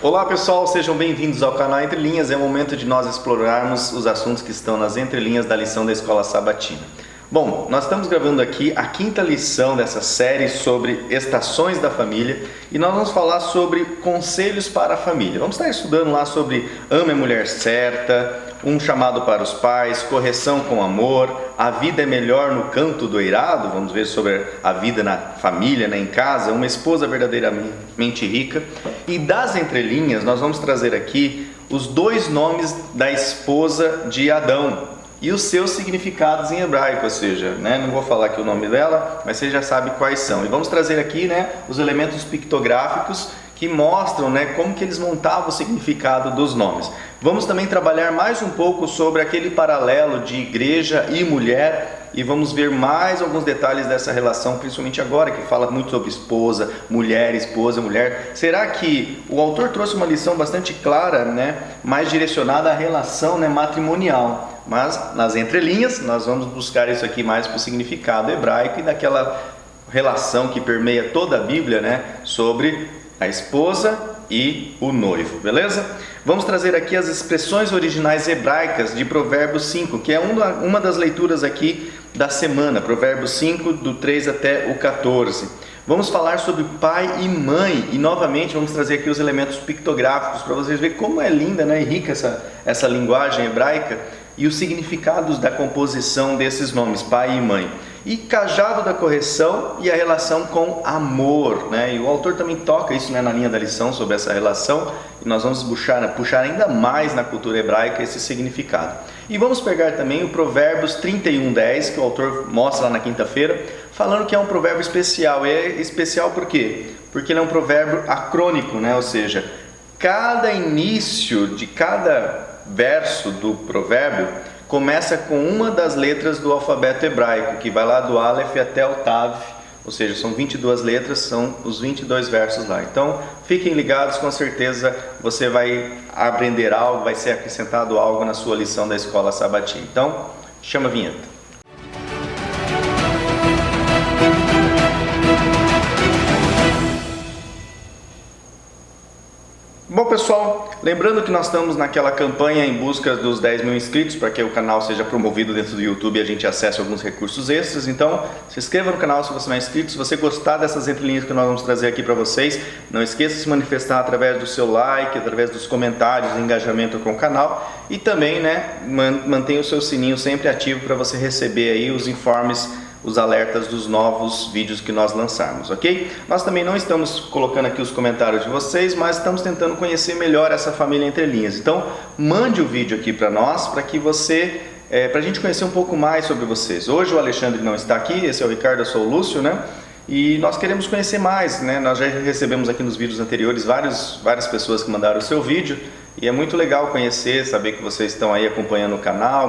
Olá pessoal, sejam bem-vindos ao canal Entre Linhas. É o momento de nós explorarmos os assuntos que estão nas entrelinhas da lição da Escola Sabatina. Bom, nós estamos gravando aqui a quinta lição dessa série sobre estações da família e nós vamos falar sobre conselhos para a família. Vamos estar estudando lá sobre ame a mulher certa, um chamado para os pais, correção com amor, a vida é melhor no canto do eirado, vamos ver sobre a vida na família, em casa, uma esposa verdadeiramente rica. E das entrelinhas nós vamos trazer aqui os dois nomes da esposa de Adão e os seus significados em hebraico, ou seja, não vou falar aqui o nome dela, mas você já sabe quais são. E vamos trazer aqui os elementos pictográficos que mostram como que eles montavam o significado dos nomes. Vamos também trabalhar mais um pouco sobre aquele paralelo de igreja e mulher e vamos ver mais alguns detalhes dessa relação, principalmente agora que fala muito sobre esposa, mulher. Será que o autor trouxe uma lição bastante clara, mais direcionada à relação matrimonial? Mas nas entrelinhas nós vamos buscar isso aqui mais para o significado hebraico e daquela relação que permeia toda a Bíblia, sobre a esposa e o noivo, beleza? Vamos trazer aqui as expressões originais hebraicas de Provérbios 5, que é uma das leituras aqui da semana, Provérbios 5, do 3 até o 14. Vamos falar sobre pai e mãe e novamente vamos trazer aqui os elementos pictográficos para vocês verem como é linda e rica essa linguagem hebraica e os significados da composição desses nomes, pai e mãe. E cajado da correção e a relação com amor, E o autor também toca isso na linha da lição sobre essa relação e nós vamos puxar ainda mais na cultura hebraica esse significado. E vamos pegar também o Provérbios 31:10, que o autor mostra lá na quinta-feira, falando que é um provérbio especial. É especial por quê? Porque ele é um provérbio acrônico, ou seja, cada início de cada verso do provérbio começa com uma das letras do alfabeto hebraico, que vai lá do Aleph até o Tav, ou seja, são 22 letras, são os 22 versos lá. Então, fiquem ligados, com certeza você vai aprender algo, vai ser acrescentado algo na sua lição da Escola Sabatina. Então, chama a vinheta. Bom pessoal, lembrando que nós estamos naquela campanha em busca dos 10 mil inscritos para que o canal seja promovido dentro do YouTube e a gente acesse alguns recursos extras. Então, se inscreva no canal se você não é inscrito. Se você gostar dessas entrelinhas que nós vamos trazer aqui para vocês, não esqueça de se manifestar através do seu like, através dos comentários, engajamento com o canal e também mantenha o seu sininho sempre ativo para você receber aí os informes, os alertas dos novos vídeos que nós lançarmos, ok? Nós também não estamos colocando aqui os comentários de vocês, mas estamos tentando conhecer melhor essa família Entre Linhas. Então, mande o vídeo aqui para nós, para que para a gente conhecer um pouco mais sobre vocês. Hoje o Alexandre não está aqui, esse é o Ricardo, eu sou o Lúcio, E nós queremos conhecer mais, Nós já recebemos aqui nos vídeos anteriores várias pessoas que mandaram o seu vídeo e é muito legal conhecer, saber que vocês estão aí acompanhando o canal,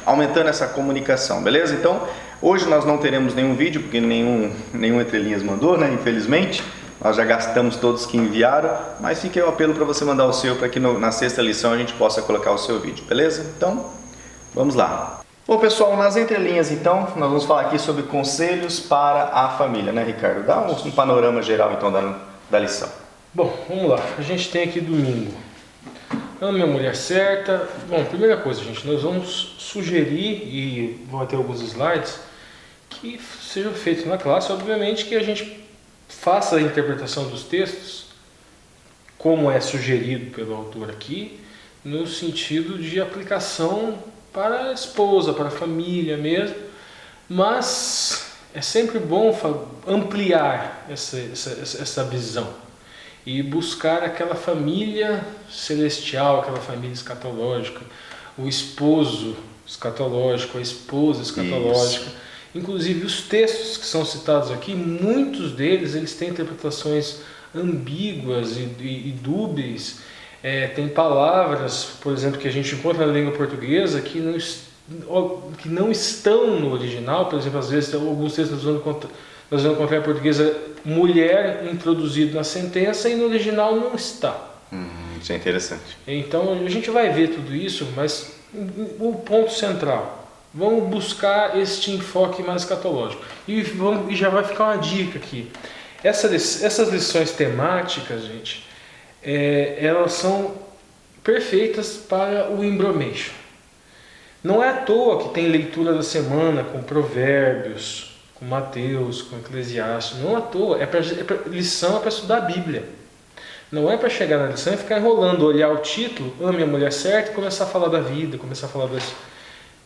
aumentando essa comunicação, beleza? Então, hoje nós não teremos nenhum vídeo, porque nenhum Entre Linhas mandou, infelizmente. Nós já gastamos todos que enviaram, mas fica aí o apelo para você mandar o seu, para que na sexta lição a gente possa colocar o seu vídeo, beleza? Então, vamos lá. Bom pessoal, nas entrelinhas então, nós vamos falar aqui sobre conselhos para a família, Ricardo? Dá um panorama geral então da lição. Bom, vamos lá. A gente tem aqui domingo. Ame a mulher certa. Bom, primeira coisa, gente, nós vamos sugerir, e vou ter alguns slides, que seja feito na classe, obviamente que a gente faça a interpretação dos textos, como é sugerido pelo autor aqui, no sentido de aplicação para a esposa, para a família mesmo, mas é sempre bom ampliar essa visão e buscar aquela família celestial, aquela família escatológica, o esposo escatológico, a esposa escatológica. Isso. Inclusive os textos que são citados aqui, muitos deles eles têm interpretações ambíguas e dúbias. Tem palavras, por exemplo, que a gente encontra na língua portuguesa que não estão no original. Por exemplo, às vezes alguns textos nós vamos encontrar em portuguesa mulher introduzido na sentença e no original não está. Isso é interessante. Então a gente vai ver tudo isso, mas o ponto central, vamos buscar este enfoque mais escatológico. E já vai ficar uma dica aqui. Essas lições temáticas, gente, elas são perfeitas para o embromation. Não é à toa que tem leitura da semana com Provérbios, com Mateus, com Eclesiastes. Não é à toa. Lição é para estudar a Bíblia. Não é para chegar na lição e ficar enrolando, olhar o título, ame a mulher certa, e começar a falar da vida, começar a falar das...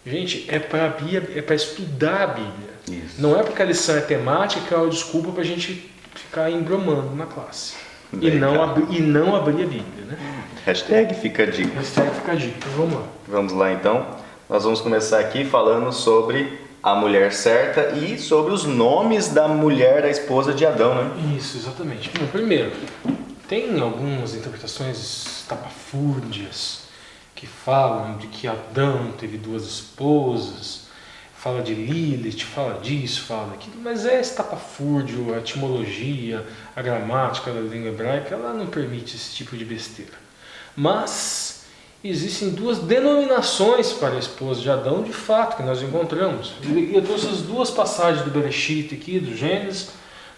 Gente, é para estudar a Bíblia. Isso. Não é porque a lição é temática, é uma desculpa para a gente ficar embromando na classe. E não abrir a Bíblia, né? Hashtag fica a dica. Hashtag fica a dica. Vamos lá. Vamos lá então. Nós vamos começar aqui falando sobre a mulher certa e sobre os nomes da mulher, da esposa de Adão, né? Isso, exatamente. Bom, primeiro, tem algumas interpretações estapafúrdias que falam de que Adão teve 2 esposas, fala de Lilith, fala disso, fala daquilo, mas é estapafúrdio, a etimologia, a gramática da língua hebraica, ela não permite esse tipo de besteira. Mas existem 2 denominações para a esposa de Adão, de fato, que nós encontramos. Eu trouxe as 2 passagens do Bereshit aqui, do Gênesis.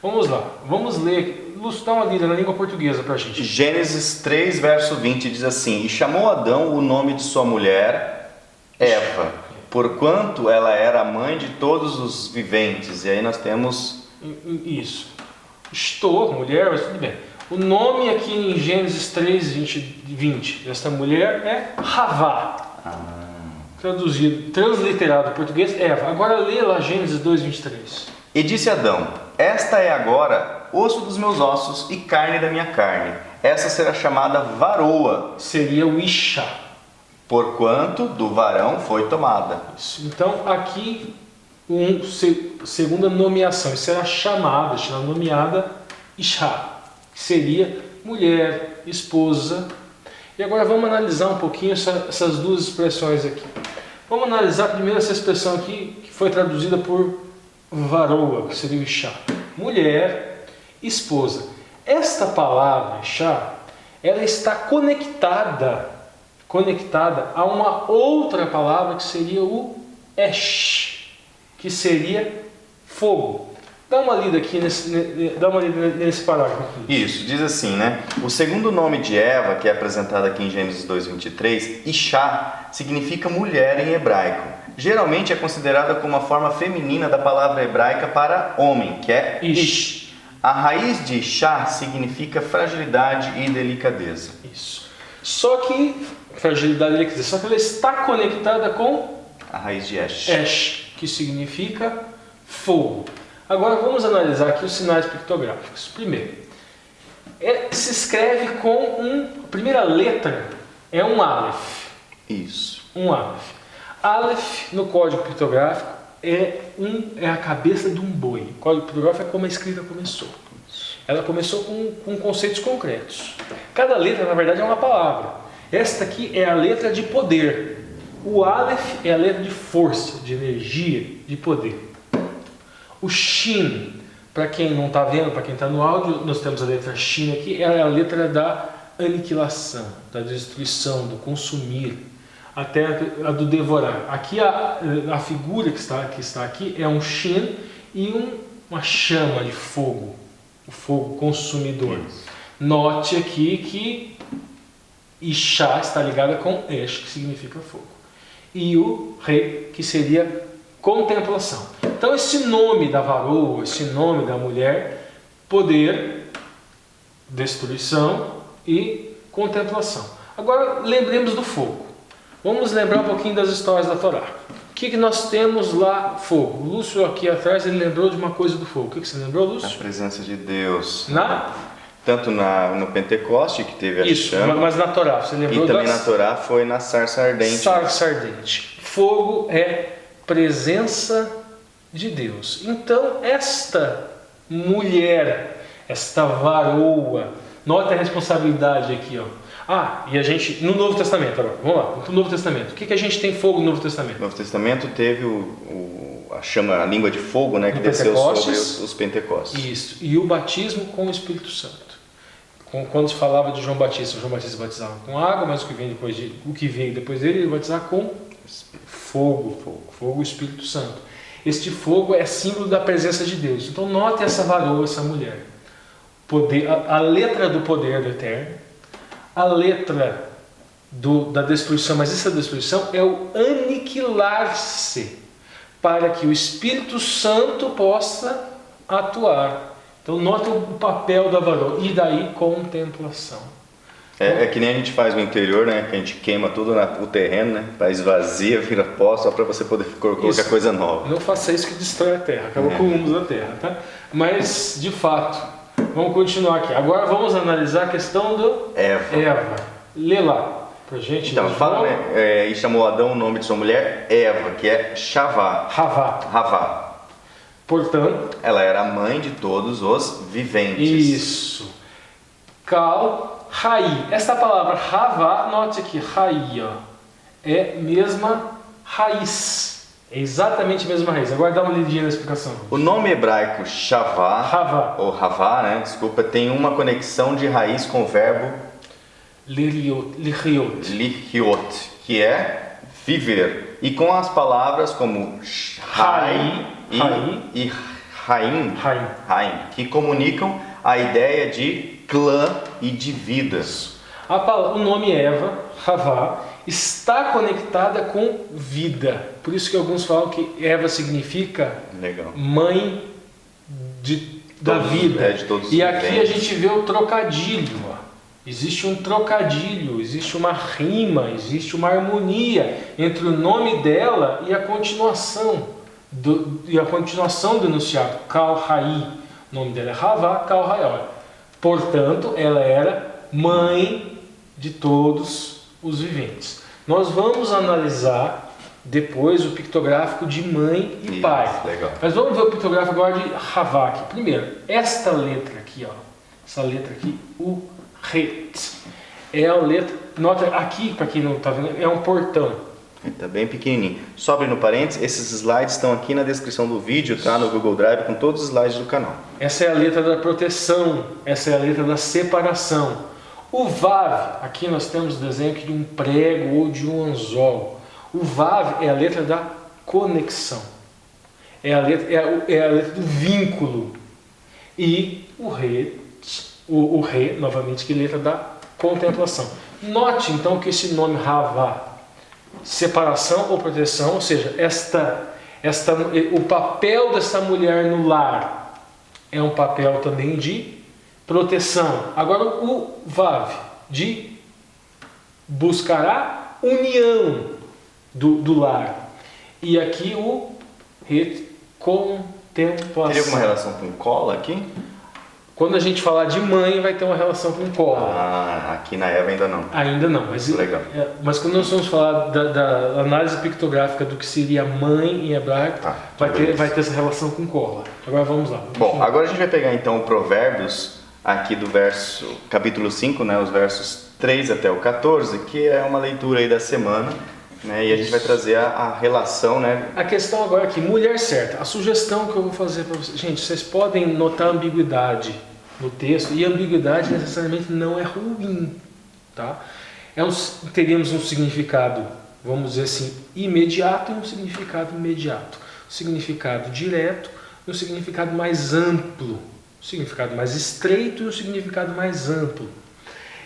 Vamos lá, vamos ler. Lúcio, dá uma lida na língua portuguesa para a gente. Gênesis 3, verso 20 diz assim: E chamou Adão o nome de sua mulher Eva, porquanto ela era a mãe de todos os viventes. E aí nós temos... Isso. Estou, mulher, mas tudo bem. O nome aqui em Gênesis 3, 20 desta mulher é Havá. Traduzido, transliterado em português, Eva. Agora lê lá Gênesis 2, 23. E disse Adão: Esta é agora osso dos meus ossos e carne da minha carne. Essa será chamada varoa. Seria o Isha. Porquanto do varão foi tomada. Isso. Então aqui, segunda nomeação. Isso será chamada, será nomeada Isha, que seria mulher, esposa. E agora vamos analisar um pouquinho essas 2 expressões aqui. Vamos analisar primeiro essa expressão aqui, que foi traduzida por varoa, que seria o Isha. Mulher, esposa. Esta palavra, Isha, ela está conectada a uma outra palavra que seria o Esh, que seria fogo. Dá uma lida aqui nesse parágrafo. Isso, diz assim, né? O segundo nome de Eva, que é apresentado aqui em Gênesis 2:23, Isha, significa mulher em hebraico. Geralmente é considerada como a forma feminina da palavra hebraica para homem, que é Ish. A raiz de Isha significa fragilidade e delicadeza. Isso. Só que fragilidade e delicadeza, só que ela está conectada com a raiz de Esh. Esh, que significa fogo. Agora vamos analisar aqui os sinais pictográficos. Primeiro, se escreve com a primeira letra é um Aleph. Isso. Um Aleph. Aleph no código pictográfico é a cabeça de um boi. O código pictográfico é como a escrita começou. Ela começou com conceitos concretos. Cada letra, na verdade, é uma palavra. Esta aqui é a letra de poder. O Aleph é a letra de força, de energia, de poder. O Shin, para quem não está vendo, para quem está no áudio, nós temos a letra Shin aqui, ela é a letra da aniquilação, da destruição, do consumir, até a do devorar. Aqui a figura que está aqui é um Shin e uma chama de fogo, o fogo consumidor. Note aqui que Isha está ligada com Esh, que significa fogo, e o Re, que seria contemplação. Então esse nome da varoa, esse nome da mulher, poder, destruição e contemplação. Agora lembremos do fogo. Vamos lembrar um pouquinho das histórias da Torá. O que nós temos lá? Fogo. O Lúcio aqui atrás, ele lembrou de uma coisa do fogo. O que você lembrou, Lúcio? A presença de Deus. Tanto no Pentecoste, que teve a chama. Mas na Torá, você lembrou? E também na Torá foi na sarça ardente. Sarça ardente. Fogo é presença de Deus. Então, esta mulher, esta varoa, nota a responsabilidade aqui, ó. E a gente, no Novo Testamento agora, vamos lá, no Novo Testamento. O que a gente tem fogo no Novo Testamento? No Novo Testamento teve a chama, a língua de fogo, né, que desceu sobre os Pentecostes. Isso, e o batismo com o Espírito Santo. Quando se falava de João Batista batizava com água, mas o que veio depois dele, ele batizava com fogo, o Espírito Santo. Este fogo é símbolo da presença de Deus. Então note essa varoa, essa mulher. A letra do poder do Eterno, a letra da destruição, mas essa destruição é o aniquilar-se, para que o Espírito Santo possa atuar. Então nota o papel da varoa, e daí contemplação. É que nem a gente faz no interior, né? Que a gente queima tudo o terreno, né? Para esvazia, vira pó, só para você poder colocar coisa nova. Não faça isso que destrói a terra, acaba com o humus da terra, tá? Mas, de fato, vamos continuar aqui. Agora vamos analisar a questão do Eva. Lê lá, pra gente. Então, fala, né? E chamou Adão o nome de sua mulher Eva, que é Shavá. Havá. Portanto, ela era a mãe de todos os viventes. Isso. Kal Rai. Essa palavra Havá, note aqui, Rai, ó, é mesma raiz. É exatamente a mesma raiz. Agora dá uma lidinha na explicação. O nome hebraico Shavá, ou Havá, né? Desculpa, tem uma conexão de raiz com o verbo Lihiot, que é viver. E com as palavras como Rai e Raim, que comunicam a ideia de clã e de vidas. O nome Eva, Havá, está conectada com vida. Por isso que alguns falam que Eva significa mãe da vida. De todos e aqui a gente vê o trocadilho. Ó. Existe um trocadilho, existe uma rima, existe uma harmonia entre o nome dela e a continuação do enunciado. Kal Hai. O nome dela é Havá, Kal Hai. Portanto, ela era mãe de todos os viventes. Nós vamos analisar depois o pictográfico de mãe e pai. Legal. Mas vamos ver o pictográfico agora de Havá aqui. Primeiro, esta letra aqui, ó. Essa letra aqui, o Het. É a letra. Nota aqui, para quem não está vendo, é um portão. Está bem pequenininho. Só abrindo parênteses, esses slides estão aqui na descrição do vídeo, tá? No Google Drive, com todos os slides do canal. Essa é a letra da proteção, essa é a letra da separação. O Vav, aqui nós temos o desenho aqui de um prego ou de um anzol. O Vav é a letra da conexão, é a letra do vínculo. E o Re, novamente, que é a letra da contemplação. Note então que esse nome Havá, separação ou proteção, ou seja, o papel dessa mulher no lar é um papel também de proteção. Agora o Vav, de buscará união do lar. E aqui o contemplação. Teria alguma relação com cola aqui? Quando a gente falar de mãe, vai ter uma relação com cola. Aqui na Eva ainda não. Ainda não, mas, legal. Mas quando nós vamos falar da análise pictográfica do que seria mãe em hebraico, vai ter essa relação com cola. Agora vamos lá. Bom, agora a gente vai pegar então o Provérbios, aqui do capítulo 5, né, os versos 3 até o 14, que é uma leitura aí da semana. Né, e a gente vai trazer a relação, né? A questão agora aqui, mulher certa. A sugestão que eu vou fazer para vocês, gente, vocês podem notar ambiguidade no texto, e ambiguidade necessariamente não é ruim, tá? Teríamos um significado, vamos dizer assim, imediato e um significado imediato, um significado direto e um significado mais amplo, um significado mais estreito e um significado mais amplo.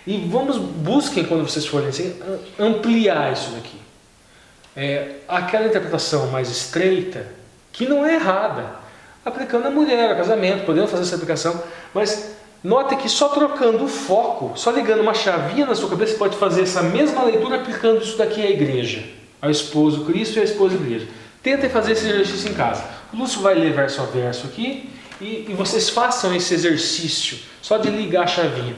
E busquem, quando vocês forem assim, ampliar isso daqui. Aquela interpretação mais estreita, que não é errada, aplicando a mulher, ao casamento, podemos fazer essa aplicação, mas note que só trocando o foco, só ligando uma chavinha na sua cabeça, você pode fazer essa mesma leitura aplicando isso daqui à igreja, ao esposo Cristo e à esposa igreja. Tentem fazer esse exercício em casa. O Lúcio vai ler verso a verso aqui, e vocês façam esse exercício, só de ligar a chavinha.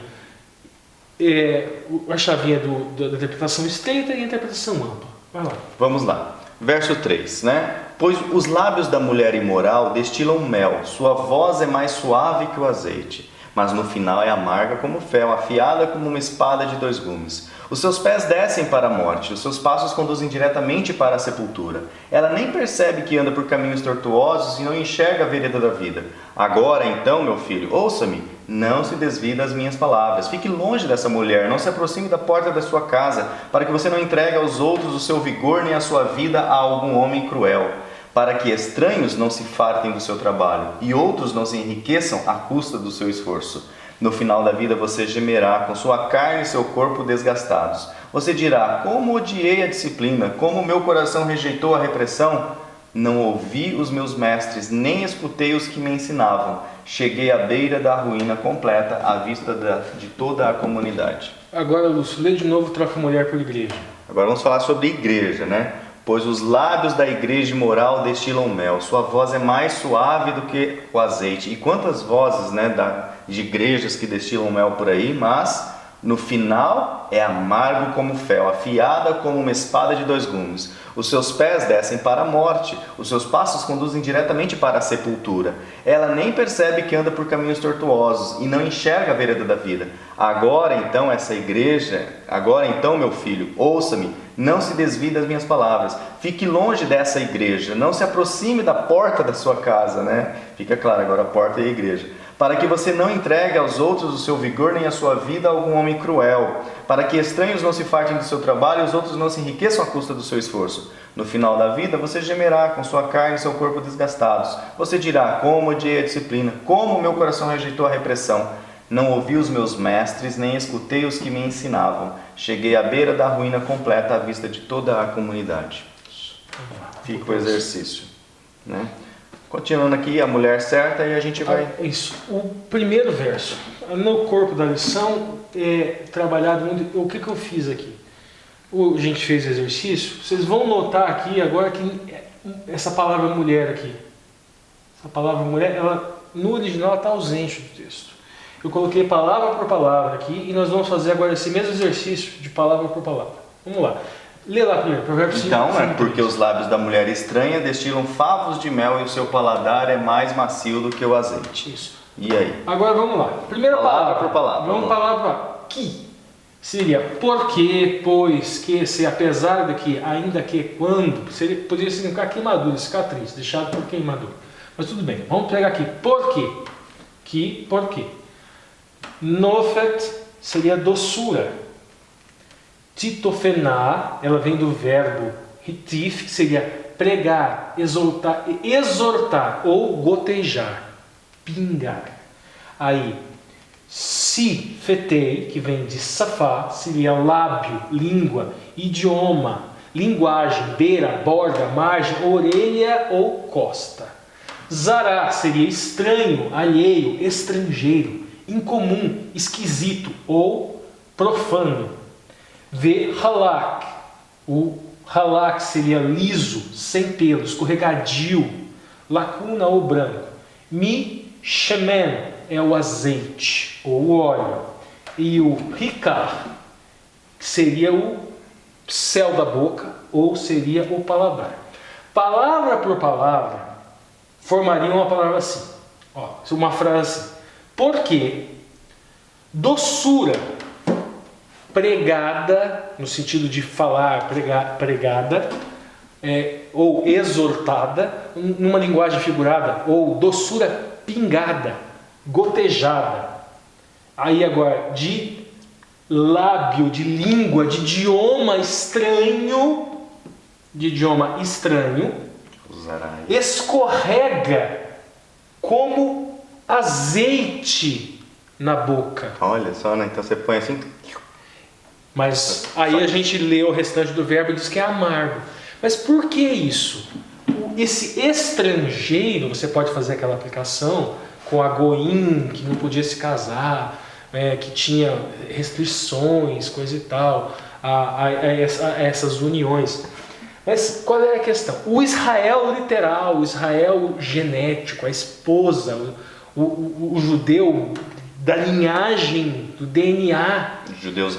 A chavinha da interpretação estreita e a interpretação ampla. Vai lá. Vamos lá. Verso 3, né? Pois os lábios da mulher imoral destilam mel, sua voz é mais suave que o azeite, mas no final é amarga como fel, afiada como uma espada de 2 gumes. Os seus pés descem para a morte, os seus passos conduzem diretamente para a sepultura. Ela nem percebe que anda por caminhos tortuosos e não enxerga a vereda da vida. Agora então, meu filho, ouça-me, não se desvie das minhas palavras. Fique longe dessa mulher, não se aproxime da porta da sua casa, para que você não entregue aos outros o seu vigor nem a sua vida a algum homem cruel, para que estranhos não se fartem do seu trabalho e outros não se enriqueçam à custa do seu esforço. No final da vida você gemerá com sua carne e seu corpo desgastados. Você dirá: como odiei a disciplina, como meu coração rejeitou a repressão. Não ouvi os meus mestres, nem escutei os que me ensinavam. Cheguei à beira da ruína completa, à vista de toda a comunidade. Agora, Lúcio, lê de novo, troca mulher por igreja. Agora vamos falar sobre igreja, né? Pois os lábios da igreja moral destilam mel, sua voz é mais suave do que o azeite. E quantas vozes, né, de igrejas que destilam mel por aí, mas no final é amargo como fel, afiada como uma espada de dois gumes. Os seus pés descem para a morte, os seus passos conduzem diretamente para a sepultura. Ela nem percebe que anda por caminhos tortuosos e não enxerga a vereda da vida. Agora então, meu filho, ouça-me, não se desvie das minhas palavras. Fique longe dessa igreja, não se aproxime da porta da sua casa, né? Fica claro, agora a porta é a igreja. Para que você não entregue aos outros o seu vigor nem a sua vida a algum homem cruel, para que estranhos não se fartem do seu trabalho e os outros não se enriqueçam à custa do seu esforço. No final da vida você gemerá com sua carne e seu corpo desgastados. Você dirá: como odiei a disciplina, como meu coração rejeitou a repressão. Não ouvi os meus mestres, nem escutei os que me ensinavam. Cheguei à beira da ruína completa à vista de toda a comunidade. Fica o exercício, né? Continuando aqui, a mulher certa, e a gente vai... Isso. O primeiro verso. No corpo da lição é trabalhado muito... O que eu fiz aqui? A gente fez o exercício. Vocês vão notar aqui agora que essa palavra mulher aqui. Essa palavra mulher, ela, no original, está ausente do texto. Eu coloquei palavra por palavra aqui e nós vamos fazer agora esse mesmo exercício de palavra por palavra. Vamos lá. Lê lá primeiro, Provérbios 5. Então, é porque os lábios da mulher estranha destilam favos de mel e o seu paladar é mais macio do que o azeite. Isso. E aí? Agora vamos lá. Primeira palavra por palavra. Vamos palavra que. Seria porque, pois, que, se, apesar de que, ainda que, quando. Poderia significar queimadura, cicatriz, deixado por queimadura. Mas tudo bem, vamos pegar aqui. Por quê? Que, por quê? Nofet seria doçura. Titofená, ela vem do verbo hitif, que seria pregar, exortar ou gotejar, pingar. Aí, si fetei, que vem de safá, seria lábio, língua, idioma, linguagem, beira, borda, margem, orelha ou costa. Zará seria estranho, alheio, estrangeiro, incomum, esquisito ou profano. Halak, o halak seria liso, sem pelo, escorregadio, lacuna ou branco. Shemen é o azeite ou o óleo. E o hikar seria o céu da boca ou seria o paladar. Palavra por palavra formaria uma palavra assim. Uma frase assim. Porque doçura pregada, no sentido de falar, pregada, ou exortada, numa linguagem figurada, ou doçura pingada, gotejada. Aí agora, de lábio, de língua, de idioma estranho, escorrega como azeite na boca. Olha só, né? Então você põe assim... Mas aí a gente lê o restante do verbo e diz que é amargo. Mas por que isso? Esse estrangeiro, você pode fazer aquela aplicação com a goim, que não podia se casar, que tinha restrições, coisa e tal, a essas uniões. Mas qual é a questão? O Israel literal, o Israel genético, a esposa, o judeu da linhagem, do DNA, judeu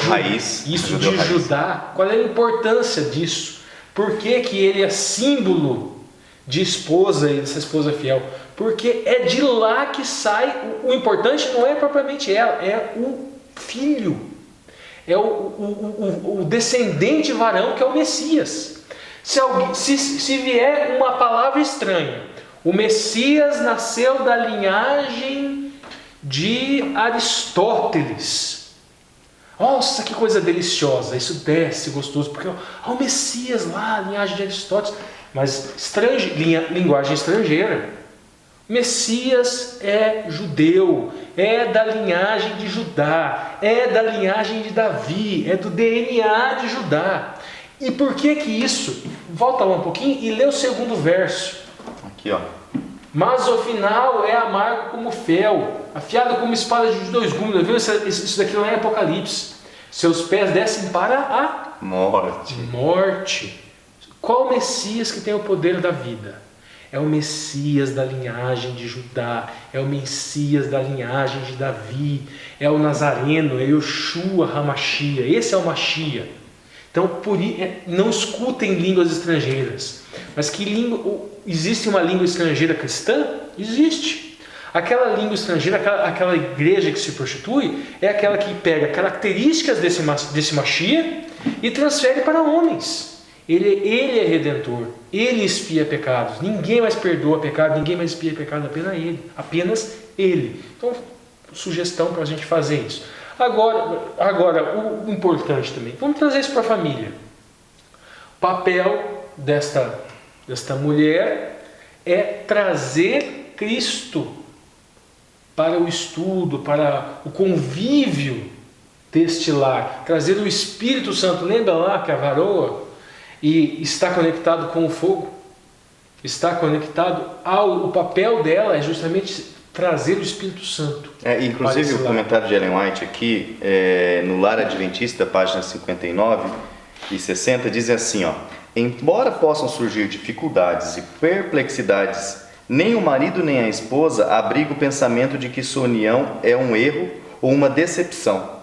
raiz, isso judeu de raiz. Judá. Qual é a importância disso? Por que ele é símbolo de esposa e dessa esposa fiel? Porque é de lá que sai. O importante não é propriamente ela, é o filho, é o descendente varão, que é o Messias. Se vier uma palavra estranha, o Messias nasceu da linhagem de Aristóteles. Nossa, que coisa deliciosa, isso desce gostoso, porque o Messias lá, a linhagem de Aristóteles, mas linguagem estrangeira. Messias é judeu, é da linhagem de Judá, é da linhagem de Davi, é do DNA de Judá. E por que isso? Volta lá um pouquinho e lê o segundo verso. Aqui, ó. Mas o final é amargo como fel, afiado como espada de dois gumes. Viu? Isso daqui lá é Apocalipse. Seus pés descem para a morte. Qual o Messias que tem o poder da vida? É o Messias da linhagem de Judá, é o Messias da linhagem de Davi, é o Nazareno, é Yoshua HaMashiach, esse é o Mashiach. Então, não escutem línguas estrangeiras. Mas que língua? Existe uma língua estrangeira cristã? Existe. Aquela língua estrangeira, aquela igreja que se prostitui, é aquela que pega características desse Mashiach e transfere para homens. Ele é redentor, ele expia pecados, ninguém mais perdoa pecado, ninguém mais expia pecado, apenas ele. Então, sugestão para a gente fazer isso. Agora, o importante também, vamos trazer isso para a família. O papel desta mulher é trazer Cristo para o estudo, para o convívio deste lar, trazer o Espírito Santo. Lembra lá que a varoa e está conectado com o fogo, está conectado o papel dela é justamente trazer o Espírito Santo. Inclusive o comentário de Ellen White aqui, no Lar Adventista, páginas 59 e 60, dizem assim, ó: embora possam surgir dificuldades e perplexidades, nem o marido nem a esposa abrigam o pensamento de que sua união é um erro ou uma decepção.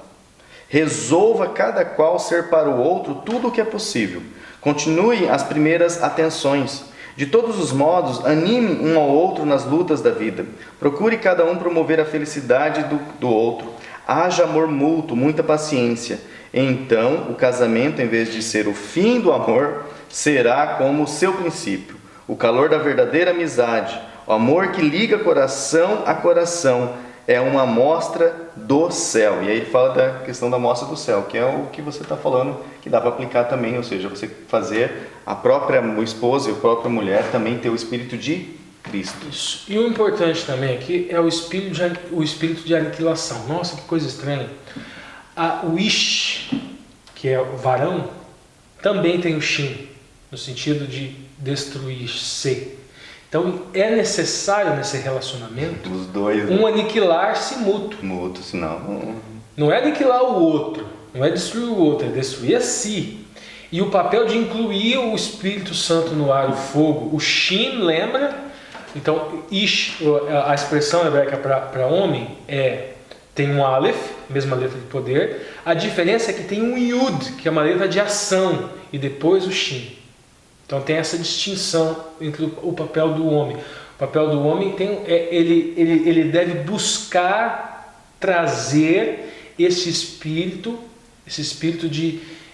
Resolva cada qual ser para o outro tudo o que é possível. Continue as primeiras atenções. De todos os modos, anime um ao outro nas lutas da vida. Procure cada um promover a felicidade do outro. Haja amor mútuo, muita paciência. Então, o casamento, em vez de ser o fim do amor, será como o seu princípio. O calor da verdadeira amizade, o amor que liga coração a coração, é uma amostra do céu. E aí ele fala da questão da amostra do céu, que é o que você está falando, que dá para aplicar também, ou seja, você fazer a própria esposa e a própria mulher também ter o Espírito de Cristo. Isso. E o importante também aqui é o espírito de aniquilação. Nossa, que coisa estranha. O Ish, que é o varão, também tem o Shin, no sentido de destruir-se. Então é necessário nesse relacionamento os dois, aniquilar-se mútuo. Senão não é aniquilar o outro, não é destruir o outro, é destruir a si. E o papel de incluir o Espírito Santo no ar, o fogo, o Shin, lembra? Então, Ish, a expressão hebraica para homem tem um Aleph, mesma letra de poder. A diferença é que tem um Yud, que é uma letra de ação, e depois o Shin. Então tem essa distinção entre o papel do homem. O papel do homem ele deve buscar trazer esse espírito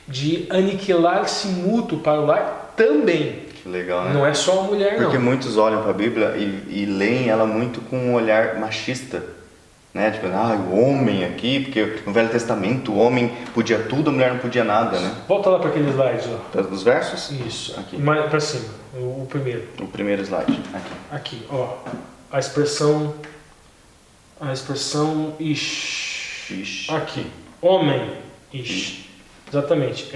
de aniquilar-se mútuo para o lar também. Que legal, né? Não é só a mulher, Porque não. muitos olham para a Bíblia e leem ela muito com um olhar machista. Né? Tipo, o homem aqui, porque no Velho Testamento o homem podia tudo, a mulher não podia nada, né? Volta lá para aquele slide, ó. Dos versos? Isso, aqui. Mais para cima, o primeiro. O primeiro slide, Aqui, ó. A expressão Ish. Aqui, homem Ish. Exatamente.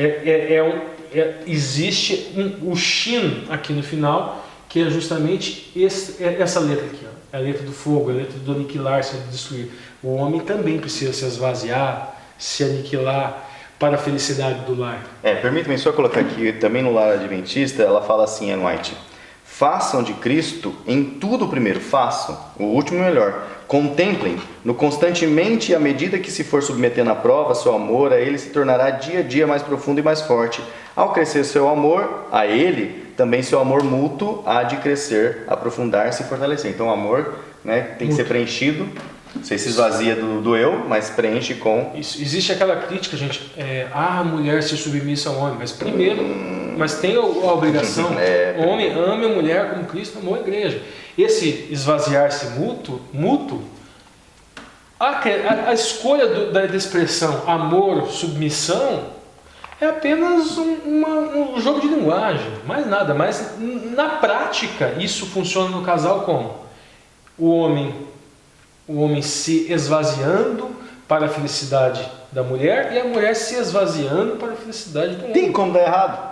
Existe o Shin aqui no final, que é justamente essa letra aqui, ó. A letra do fogo, a letra do aniquilar, se destruir. O homem também precisa se esvaziar, se aniquilar para a felicidade do lar. Permita-me só colocar aqui, também no Lar Adventista, ela fala assim, Ellen White: façam de Cristo em tudo primeiro, façam, o último melhor. Contemplem no constantemente, e à medida que se for submetendo à prova, seu amor a Ele se tornará dia a dia mais profundo e mais forte. Ao crescer seu amor a Ele, também seu amor mútuo há de crescer, aprofundar-se e fortalecer. Então o amor, né, tem que ser preenchido. Você se esvazia do eu, mas preenche com... Isso. Existe aquela crítica, gente, a mulher se submissa ao homem, mas primeiro, mas tem a obrigação, o homem ame a mulher como Cristo amou a igreja. Esse esvaziar-se mútuo, a escolha da expressão amor, submissão, é apenas um jogo de linguagem, mais nada. Mas na prática isso funciona no casal como? o homem se esvaziando para a felicidade da mulher e a mulher se esvaziando para a felicidade do homem. Tem como dar errado?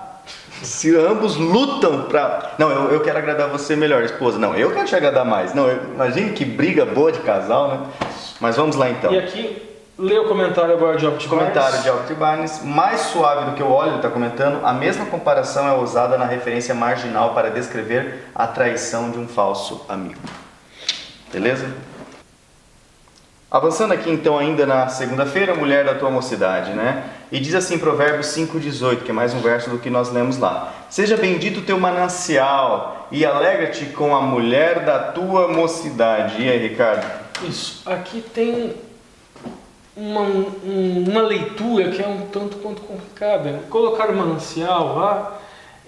Se ambos lutam pra... Não, eu quero agradar você melhor, esposa. Não, eu quero te agradar mais. Não, imagine que briga boa de casal, né? Mas vamos lá então. E aqui, lê o comentário agora de Albert Barnes. Comentário de Albert Barnes. Mais suave do que o óleo, ele está comentando. A mesma comparação é usada na referência marginal para descrever a traição de um falso amigo. Beleza? Avançando aqui então ainda na segunda-feira, mulher da tua mocidade, né? E diz assim Provérbios 5,18, que é mais um verso do que nós lemos lá. Seja bendito o teu manancial e alegra-te com a mulher da tua mocidade. E aí, Ricardo? Isso, aqui tem uma leitura que é um tanto quanto complicada. Colocar o manancial lá,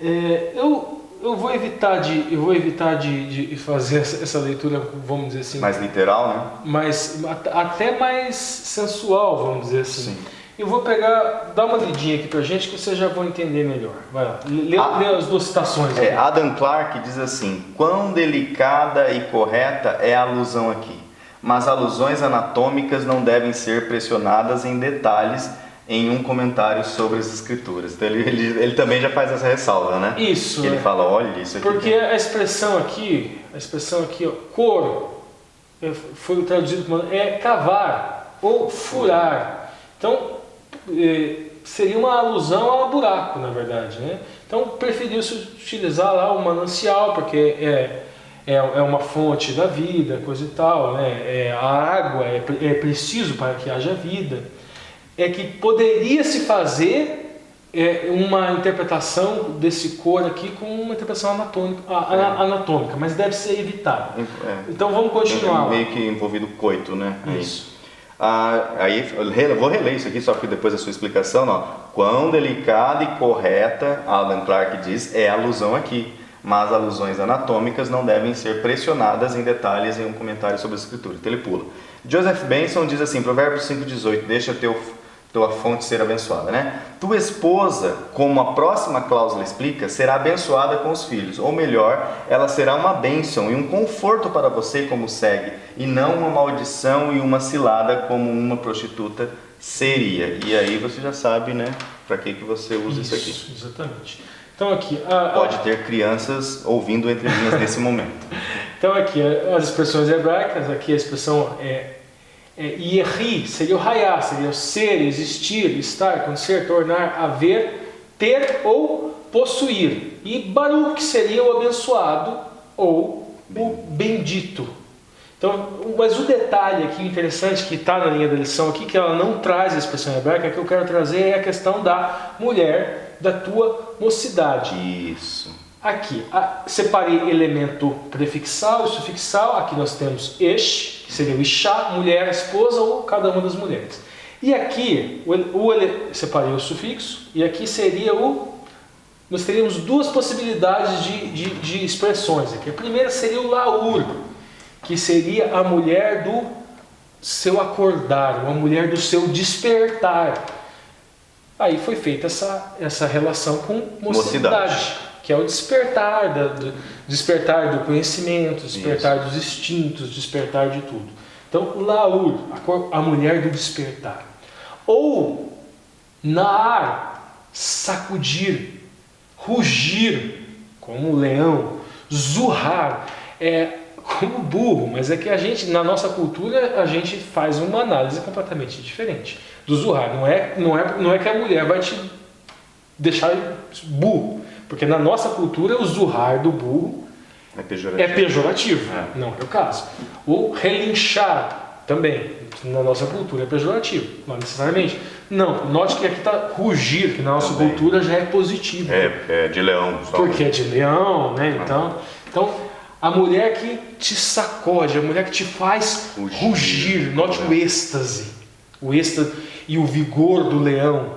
eu vou evitar de fazer essa leitura, vamos dizer assim, mais literal, né? Mas até mais sensual, vamos dizer assim. Sim. Eu vou dar uma lidinha aqui pra gente que vocês já vão entender melhor. Vai lá, lê as duas citações. Adam Clarke diz assim: quão delicada e correta é a alusão aqui, mas alusões anatômicas não devem ser pressionadas em detalhes em um comentário sobre as escrituras. Então ele também já faz essa ressalva, né? Isso. Ele fala, olha isso aqui. Porque a expressão aqui, ó, couro, foi traduzido como cavar ou furar. Então seria uma alusão a buraco, na verdade, né? Então preferiu-se utilizar lá o manancial, porque é uma fonte da vida, coisa e tal, né? A água é preciso para que haja vida. É que poderia se fazer uma interpretação desse cor aqui com uma interpretação anatômica, mas deve ser evitada. Então vamos continuar. Meio que envolvido coito, né? Isso. Aí eu vou reler isso aqui só que depois da sua explicação, ó. Quão delicada e correta, Adam Clarke diz, é a alusão aqui, mas alusões anatômicas não devem ser pressionadas em detalhes em um comentário sobre a escritura. Então ele pula. Joseph Benson diz assim, Provérbios 5,18, deixa tua fonte ser abençoada, né? Tua esposa, como a próxima cláusula explica, será abençoada com os filhos, ou melhor, ela será uma bênção e um conforto para você como segue, e não uma maldição e uma cilada como uma prostituta seria. E aí você já sabe, né, para que você usa isso aqui. Exatamente. Então aqui... Pode ter crianças ouvindo entre linhas nesse momento. Então aqui, as expressões hebraicas, aqui a expressão Yeri seria o raiar, seria o ser, existir, estar, acontecer, tornar, haver, ter ou possuir. E Baruch seria o abençoado ou o bendito. Então, mas o detalhe aqui interessante que está na linha da lição aqui, que ela não traz a expressão hebraica, que eu quero trazer é a questão da mulher da tua mocidade. Isso. Aqui, separei elemento prefixal e sufixal. Aqui nós temos esh, que seria o Ishá, mulher, esposa ou cada uma das mulheres. E aqui, separei o sufixo, e aqui seria nós teríamos duas possibilidades de expressões aqui. A primeira seria o laur, que seria a mulher do seu acordar, uma mulher do seu despertar. Aí foi feita essa relação com mocidade. Que é o despertar, despertar do conhecimento, despertar dos instintos, despertar de tudo. Então, laur, a mulher do despertar. Ou naar, sacudir, rugir, como o leão, zurrar, como burro, mas é que a gente, na nossa cultura, a gente faz uma análise completamente diferente do zurrar. Não é que a mulher vai te deixar burro. Porque na nossa cultura o zurrar do burro é pejorativo. Não é o caso. O relinchar também, na nossa cultura é pejorativo, não necessariamente. Não, note que aqui está rugir, que na nossa cultura já é positivo. É de leão. Porque é de leão, né? Então, a mulher que te sacode, a mulher que te faz rugir, note o êxtase. O êxtase e o vigor do leão,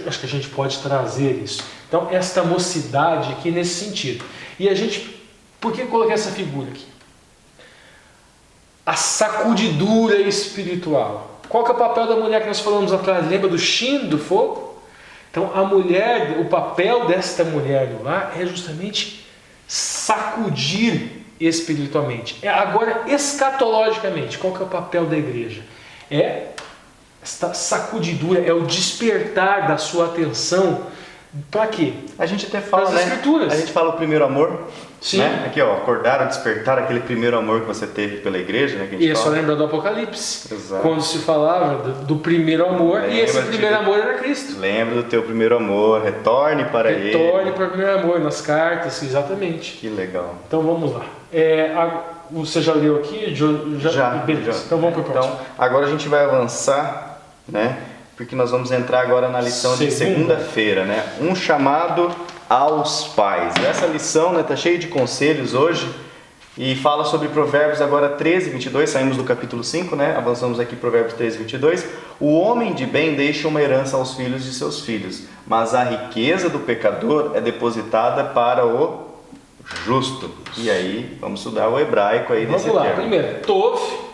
acho que a gente pode trazer isso. Então, esta mocidade aqui nesse sentido. E por que eu coloquei essa figura aqui? A sacudidura espiritual. Qual que é o papel da mulher que nós falamos atrás? Lembra do Shin, do fogo? Então, a mulher, o papel desta mulher no lar é justamente sacudir espiritualmente. Agora, escatologicamente, qual que é o papel da igreja? É esta sacudidura, é o despertar da sua atenção. Para quê? A gente até fala, das escrituras. A gente fala o primeiro amor. Sim. Né? Aqui, ó, acordar, despertar, aquele primeiro amor que você teve pela igreja, né? Que a gente e fala. só lembra do Apocalipse. Exato. Quando se falava do primeiro amor, e esse primeiro amor era Cristo. Lembra do teu primeiro amor, retorne para ele. Retorne para o primeiro amor, nas cartas, exatamente. Que legal. Então vamos lá. Você já leu aqui? Já. Beleza. Então vamos para o próximo. Então, agora a gente vai avançar, né? Porque nós vamos entrar agora na lição de segunda-feira, né? Um chamado aos pais. Essa lição, né, tá cheia de conselhos hoje e fala sobre Provérbios agora 13, 22. Saímos do capítulo 5, né? Avançamos aqui Provérbios 13, 22. O homem de bem deixa uma herança aos filhos de seus filhos, mas a riqueza do pecador é depositada para o justo. E aí, vamos estudar o hebraico aí desse termo. Vamos lá, primeiro, tov.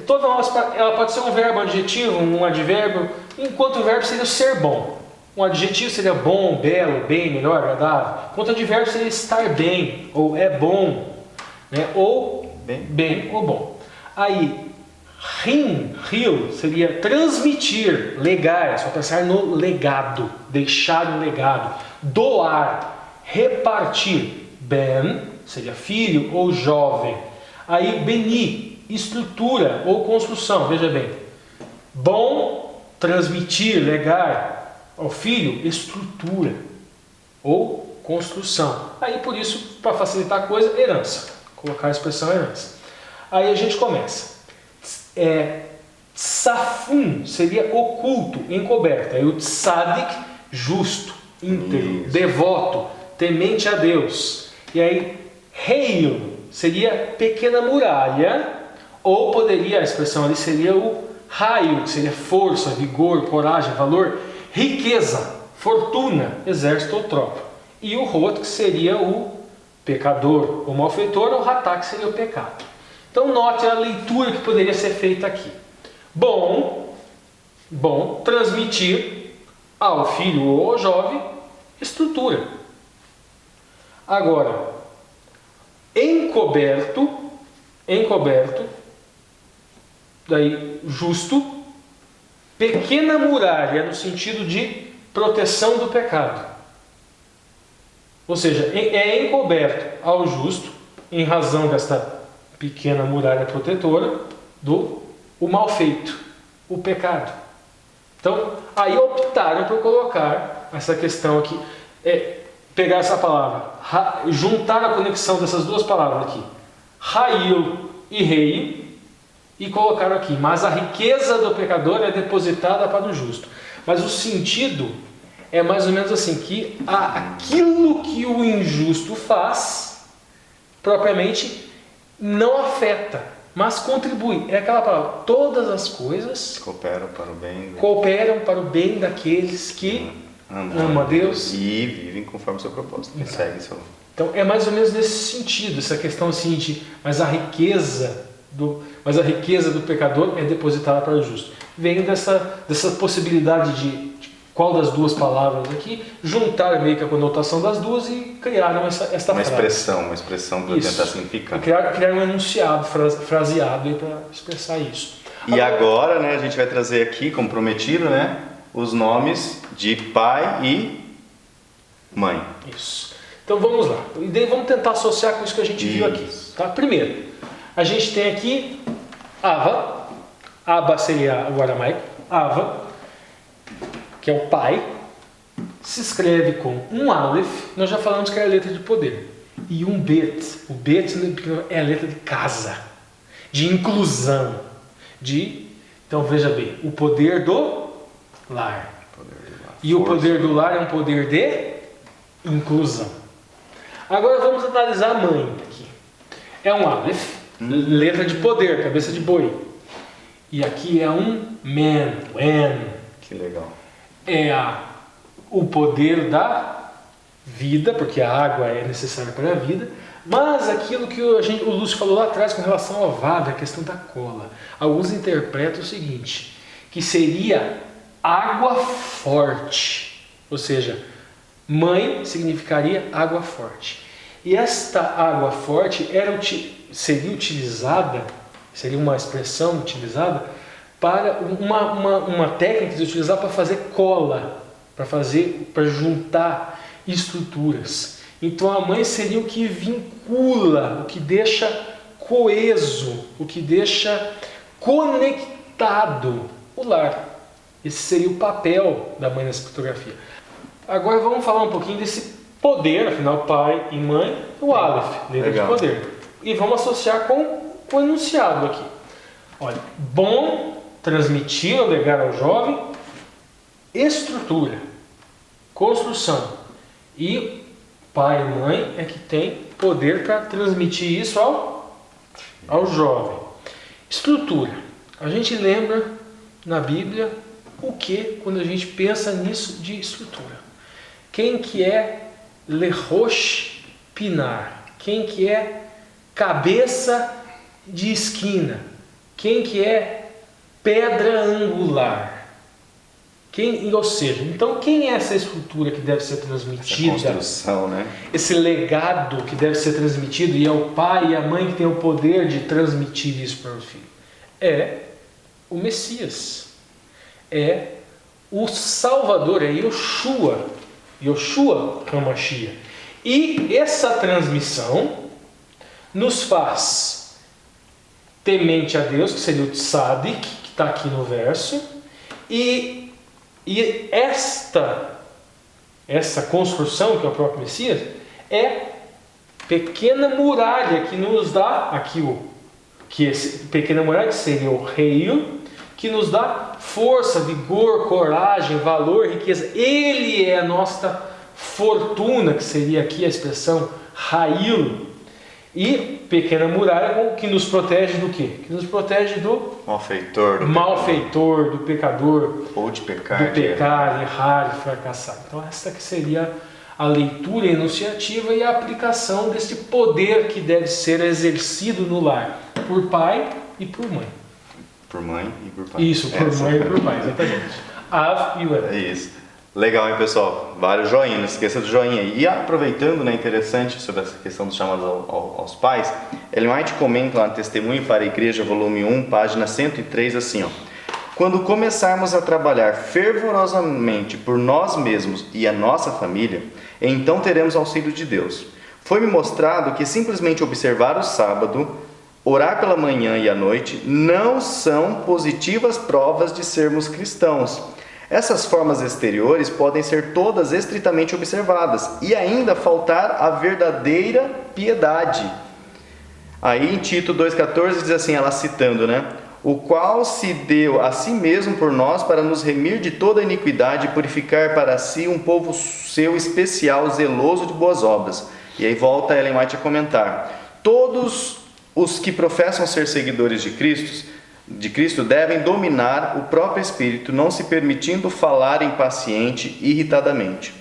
Toda ela pode ser um verbo adjetivo, um advérbio, enquanto o verbo seria ser bom. Um adjetivo seria bom, belo, bem, melhor, agradável. Enquanto o advérbio seria estar bem, ou é bom, né? Ou bem ou bom. Aí, rio, seria transmitir, legar, só pensar no legado, deixar um legado. Doar, repartir. Ben, seria filho ou jovem. Aí, beni, estrutura ou construção, veja bem. Bom, transmitir, legar ao filho, estrutura ou construção. Aí por isso, para facilitar a coisa, herança. Colocar a expressão herança. Aí a gente começa. Tsafun seria oculto, encoberto. Aí o tzadik, justo, íntegro, devoto, temente a Deus. E aí, heil seria pequena muralha. Ou poderia, a expressão ali seria o raio, que seria força, vigor, coragem, valor, riqueza, fortuna, exército ou tropa. E o rot, que seria o pecador, o malfeitor, ou o ratá, que seria o pecado. Então note a leitura que poderia ser feita aqui. Bom, transmitir ao filho ou ao jovem estrutura. Agora, encoberto, daí justo, pequena muralha no sentido de proteção do pecado. Ou seja, é encoberto ao justo, em razão desta pequena muralha protetora, do o mal feito, o pecado. Então, aí optaram por colocar essa questão aqui, pegar essa palavra, juntar a conexão dessas duas palavras aqui, Rail e rei, e colocaram aqui, mas a riqueza do pecador é depositada para o justo. Mas o sentido é mais ou menos assim, que aquilo que o injusto faz, propriamente, não afeta, mas contribui. É aquela palavra, todas as coisas cooperam para o bem daqueles que amam a Deus e vivem conforme o seu propósito. Então é mais ou menos nesse sentido, essa questão assim de, mas a riqueza do pecador é depositada para o justo. Vem dessa possibilidade de qual das duas palavras aqui, juntar meio que a conotação das duas e criar esta frase. Uma expressão para tentar simplificar. Criar um enunciado, fraseado para expressar isso. E agora, né, a gente vai trazer aqui, como prometido, né, os nomes de pai e mãe. Isso. Então vamos lá. E daí vamos tentar associar com isso que a gente viu aqui. Tá? Primeiro, a gente tem aqui Ava. Abba seria o aramaico. Ava, que é o pai, se escreve com um Aleph, nós já falamos que é a letra de poder, e um Bet. O Bet é a letra de casa, de inclusão, então veja bem, o poder do lar. E o poder do lar é um poder de inclusão. Agora vamos analisar a mãe aqui. É um Aleph, letra de poder, cabeça de boi. E aqui é um Men, que legal. É o poder da vida, porque a água é necessária para a vida, mas aquilo que o Lúcio falou lá atrás com relação ao Vav, a questão da cola. Alguns interpretam o seguinte, que seria água forte, ou seja, mãe significaria água forte. E esta água forte seria uma expressão utilizada para uma técnica de utilizar para fazer cola, para juntar estruturas. Então a mãe seria o que vincula, o que deixa coeso, o que deixa conectado o lar. Esse seria o papel da mãe nessa fotografia. Agora vamos falar um pouquinho desse poder, afinal pai e mãe, o Aleph, letra de poder. E vamos associar com o enunciado aqui. Olha, bom, transmitir ou legar ao jovem, estrutura, construção. E pai e mãe é que tem poder para transmitir isso ao jovem. Estrutura. A gente lembra na Bíblia o que quando a gente pensa nisso de estrutura? Quem que é Lerosh Pinar? Quem que é cabeça de esquina? Quem que é pedra angular? Ou seja, então quem é essa estrutura que deve ser transmitida? Essa construção, né? Esse legado que deve ser transmitido, e é o pai e a mãe que tem o poder de transmitir isso para o filho. É o Messias. É o Salvador, é Yoshua HaMashiach. E essa transmissão nos faz temente a Deus, que seria o Tzadik, que está aqui no verso, e essa construção, que é o próprio Messias, é pequena muralha que nos dá pequena muralha que seria o reino, que nos dá força, vigor, coragem, valor, riqueza. Ele é a nossa fortuna, que seria aqui a expressão Ha'il. E pequena muralha que nos protege do quê? Que nos protege do malfeitor, do pecador, ou de pecar, errar e fracassar. Então essa que seria a leitura enunciativa e a aplicação desse poder que deve ser exercido no lar por pai e por mãe. Por mãe e por pai. Isso, por mãe e por pai, exatamente. Av e o É isso. Legal, hein, pessoal? Vários joinhas, não esqueça do joinha aí. E aproveitando, né, interessante sobre essa questão dos chamados aos pais, Ellen White comenta lá no Testemunho para a Igreja, volume 1, página 103, assim, ó. Quando começarmos a trabalhar fervorosamente por nós mesmos e a nossa família, então teremos auxílio de Deus. Foi-me mostrado que simplesmente observar o sábado, orar pela manhã e à noite, não são positivas provas de sermos cristãos. Essas formas exteriores podem ser todas estritamente observadas e ainda faltar a verdadeira piedade. Aí em Tito 2,14 diz assim, ela citando, né? O qual se deu a si mesmo por nós para nos remir de toda iniquidade e purificar para si um povo seu especial, zeloso de boas obras. E aí volta Ellen White a comentar. Todos os que professam ser seguidores de Cristo devem dominar o próprio espírito, não se permitindo falar impaciente e irritadamente.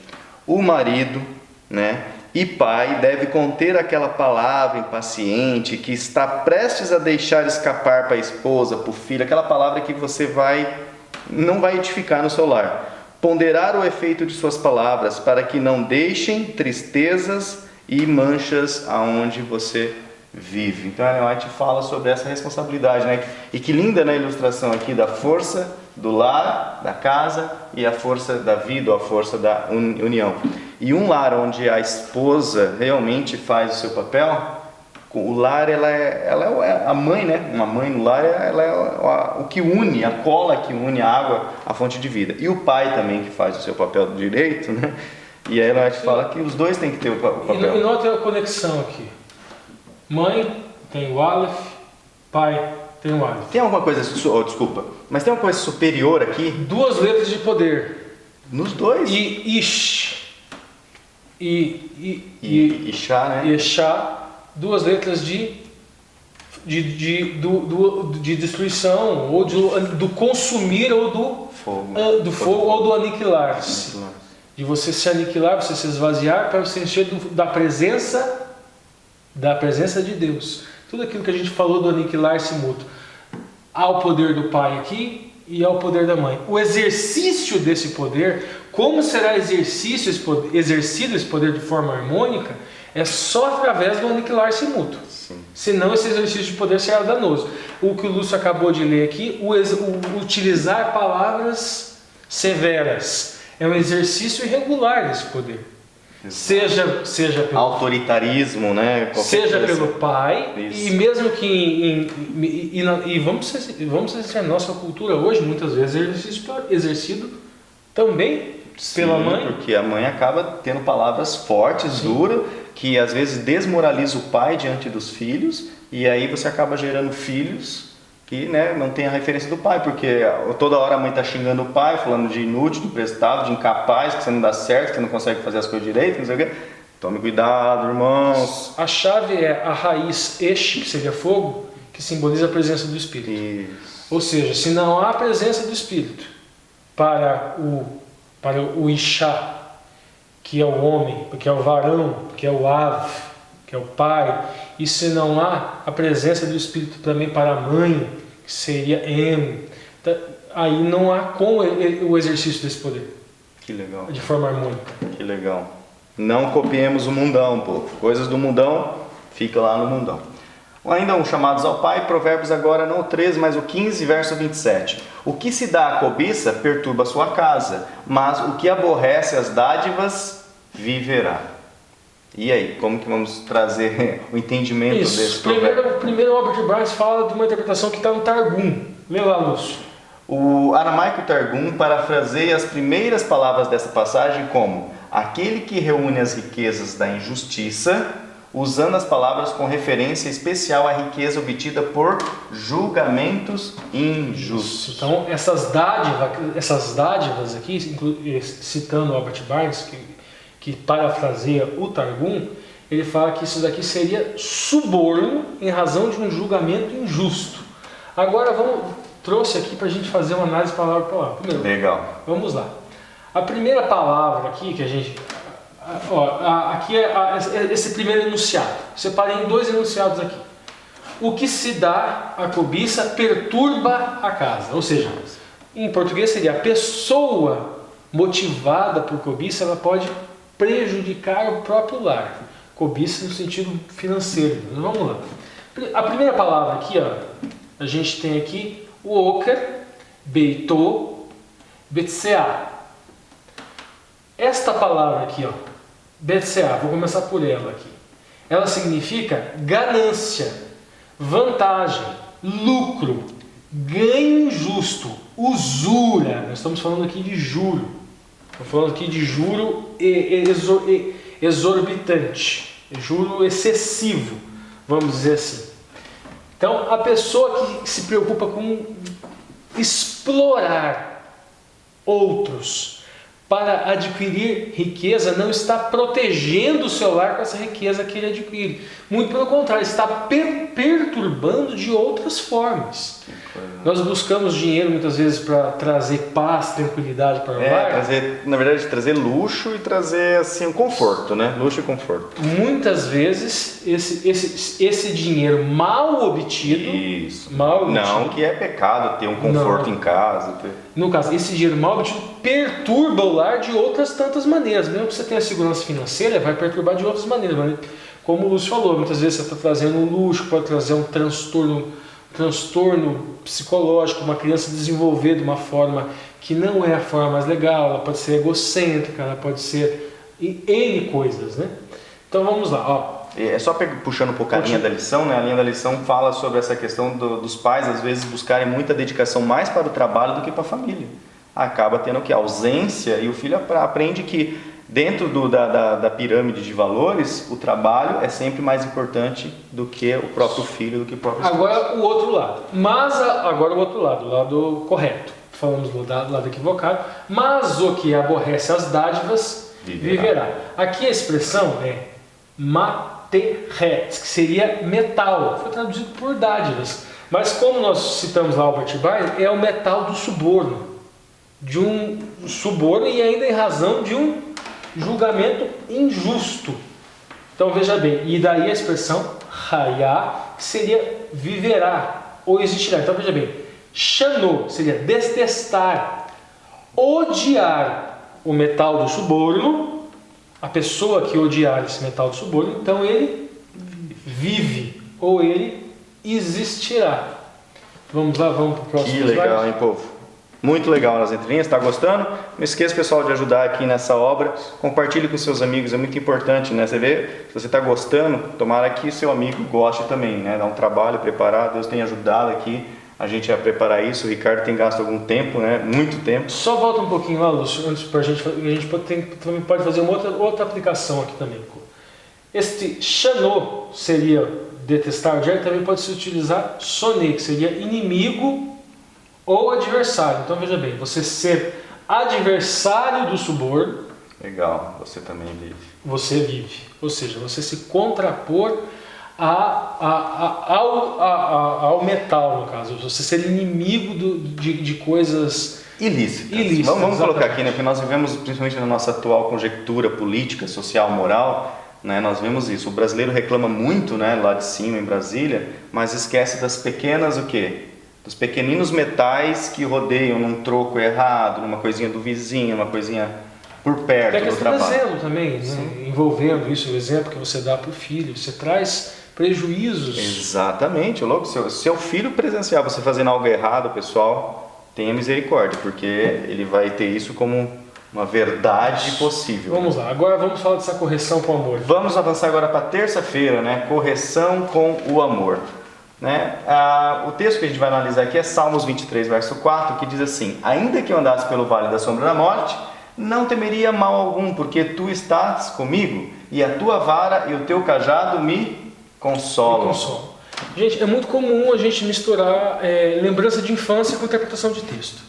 O marido, né, e pai deve conter aquela palavra impaciente que está prestes a deixar escapar para a esposa, para o filho, aquela palavra que você não vai edificar no seu lar. Ponderar o efeito de suas palavras para que não deixem tristezas e manchas aonde você vive. Então a Ellen White fala sobre essa responsabilidade, né? E que linda na ilustração aqui da força do lar, da casa, e a força da vida, ou a força da união. E um lar onde a esposa realmente faz o seu papel, o lar ela é a mãe, né? Uma mãe no lar ela é o que une, a cola que une a água, a fonte de vida. E o pai também que faz o seu papel do direito, né? E aí ela fala que os dois têm que ter o papel. E nota a conexão aqui. Mãe tem o Aleph, pai tem o Aleph. Tem alguma coisa, desculpa, mas tem uma coisa superior aqui? Duas letras de poder. Nos dois? E Ish. Ishá, né? Ishá, duas letras de destruição, ou do consumir, ou do fogo, ou do aniquilar-se. De você se aniquilar, você se esvaziar, para você encher da presença de Deus. Tudo aquilo que a gente falou do aniquilar-se mútuo. Há o poder do pai aqui e há o poder da mãe. O exercício desse poder, como será exercido esse poder de forma harmônica, É só através do aniquilar-se mútuo. Sim. Senão esse exercício de poder será danoso. O que o Lúcio acabou de ler aqui, o utilizar palavras severas, é um exercício irregular desse poder. Seja pelo autoritarismo, né? Seja pelo pai, Isso. e mesmo que vamos ser sinceros, nossa cultura hoje muitas vezes é exercido também pela mãe. Porque a mãe acaba tendo palavras fortes, duras, que às vezes desmoraliza o pai diante dos filhos, e aí você acaba gerando filhos que, né, não tem a referência do pai, porque toda hora a mãe está xingando o pai, falando de inútil, de imprestável, de incapaz, que você não dá certo, que você não consegue fazer as coisas direito, não sei o quê. Tome cuidado, irmãos. A chave é a raiz Esh, que seria fogo, que simboliza a presença do Espírito. Isso. Ou seja, se não há a presença do Espírito para o Ishá, que é o homem, que é o varão, que é o Av, que é o pai, e se não há a presença do Espírito também para a mãe, que seria Em, aí não há como o exercício desse poder. Que legal. De forma harmônica. Que legal. Não copiemos o mundão, povo. Coisas do mundão, fica lá no mundão. Ainda um chamados ao Pai, Provérbios agora não o 13, mas o 15, verso 27. O que se dá à cobiça perturba a sua casa, mas o que aborrece as dádivas viverá. E aí, como que vamos trazer o entendimento desse provérbio? Primeiro o Albert Barnes fala de uma interpretação que está no Targum. Lê lá, Lúcio. O aramaico Targum parafraseia as primeiras palavras dessa passagem como aquele que reúne as riquezas da injustiça, usando as palavras com referência especial à riqueza obtida por julgamentos injustos. Então, essas dádivas aqui, citando Albert Barnes, que parafraseia o Targum, ele fala que isso daqui seria suborno em razão de um julgamento injusto. Agora, trouxe aqui para a gente fazer uma análise palavra por palavra. Primeiro, legal. Vamos lá. A primeira palavra aqui que a gente... aqui é esse primeiro enunciado. Separei em 2 enunciados aqui. O que se dá à cobiça perturba a casa. Ou seja, em português seria a pessoa motivada por cobiça, ela pode prejudicar o próprio lar. Cobiça no sentido financeiro. Vamos lá. A primeira palavra aqui, a gente tem aqui o Oker, Beitô, Betseá. Esta palavra aqui, Betseá, vou começar por ela aqui. Ela significa ganância, vantagem, lucro, ganho injusto, usura. Nós estamos falando aqui de juro. Estamos falando aqui de juro exorbitante, juro excessivo, vamos dizer assim. Então, a pessoa que se preocupa com explorar outros para adquirir riqueza não está protegendo o seu lar com essa riqueza que ele adquire. Muito pelo contrário, está perturbando de outras formas. Nós buscamos dinheiro muitas vezes para trazer paz, tranquilidade para o lar. Trazer luxo e trazer assim, um conforto, né? Luxo e conforto. Muitas vezes esse dinheiro mal obtido... Isso. Não que é pecado ter um conforto em casa. No caso, esse dinheiro mal obtido perturba o lar de outras tantas maneiras. Mesmo que você tenha segurança financeira, vai perturbar de outras maneiras. Como o Lúcio falou, muitas vezes você está trazendo um luxo, pode trazer um transtorno psicológico, uma criança desenvolver de uma forma que não é a forma mais legal, ela pode ser egocêntrica, ela pode ser N coisas, né? Então vamos lá, É só puxando um pouco a linha da lição, né? A linha da lição fala sobre essa questão dos pais às vezes buscarem muita dedicação mais para o trabalho do que para a família. Acaba tendo que ausência, e o filho aprende que dentro da pirâmide de valores, o trabalho é sempre mais importante do que o próprio filho, do que o próprio esposo. Agora o outro lado. Mas agora o outro lado, o lado correto. Falamos do lado equivocado. Mas o que aborrece as dádivas viverá. Aqui a expressão é materet, que seria metal. Foi traduzido por dádivas. Mas como nós citamos lá Albert Barnes, é o metal do suborno. De um suborno e ainda em razão de um julgamento injusto. Então veja bem, e daí a expressão Hayá seria viverá ou existirá. Então veja bem, Shanou seria detestar, odiar o metal do suborno, a pessoa que odiar esse metal do suborno, então ele vive ou ele existirá. Vamos lá, vamos para o próximo slide. Que legal, hein, povo? Muito legal nas entrelinhas, está gostando? Não esqueça, pessoal, de ajudar aqui nessa obra. Compartilhe com seus amigos, é muito importante, né? Você vê, se você está gostando, tomara que seu amigo goste também, né? Dá um trabalho, preparar, Deus tem ajudado aqui a gente a preparar isso. O Ricardo tem gasto algum tempo, né? Muito tempo. Só volta um pouquinho lá, Lúcio, antes para a gente também pode fazer uma outra aplicação aqui também. Este Chanô seria detestar, também pode se utilizar soné, que seria inimigo ou adversário. Então veja bem, você ser adversário do suborno. Legal, você também vive. Você vive, ou seja, você se contrapor ao metal, no caso. Você ser inimigo de coisas ilícitas. Vamos colocar aqui, né? Porque nós vivemos, principalmente na nossa atual conjectura política, social, moral, né? Nós vemos isso. O brasileiro reclama muito, né, lá de cima em Brasília, mas esquece das pequenas o quê? Dos pequeninos metais que rodeiam num troco errado, numa coisinha do vizinho, uma coisinha por perto do trabalho. Tem exemplo também, né? Envolvendo isso, o exemplo que você dá para o filho, você traz prejuízos. Exatamente, logo, seu filho presenciar você fazendo algo errado, pessoal, tenha misericórdia, porque ele vai ter isso como uma verdade possível. Vamos lá, agora vamos falar dessa correção com o amor. Vamos avançar agora para terça-feira, né? Correção com o amor. Né? O texto que a gente vai analisar aqui é Salmos 23, verso 4, que diz assim: ainda que eu andasse pelo vale da sombra da morte, não temeria mal algum, porque tu estás comigo, e a tua vara e o teu cajado me consolam. Gente, é muito comum a gente misturar lembrança de infância com interpretação de texto.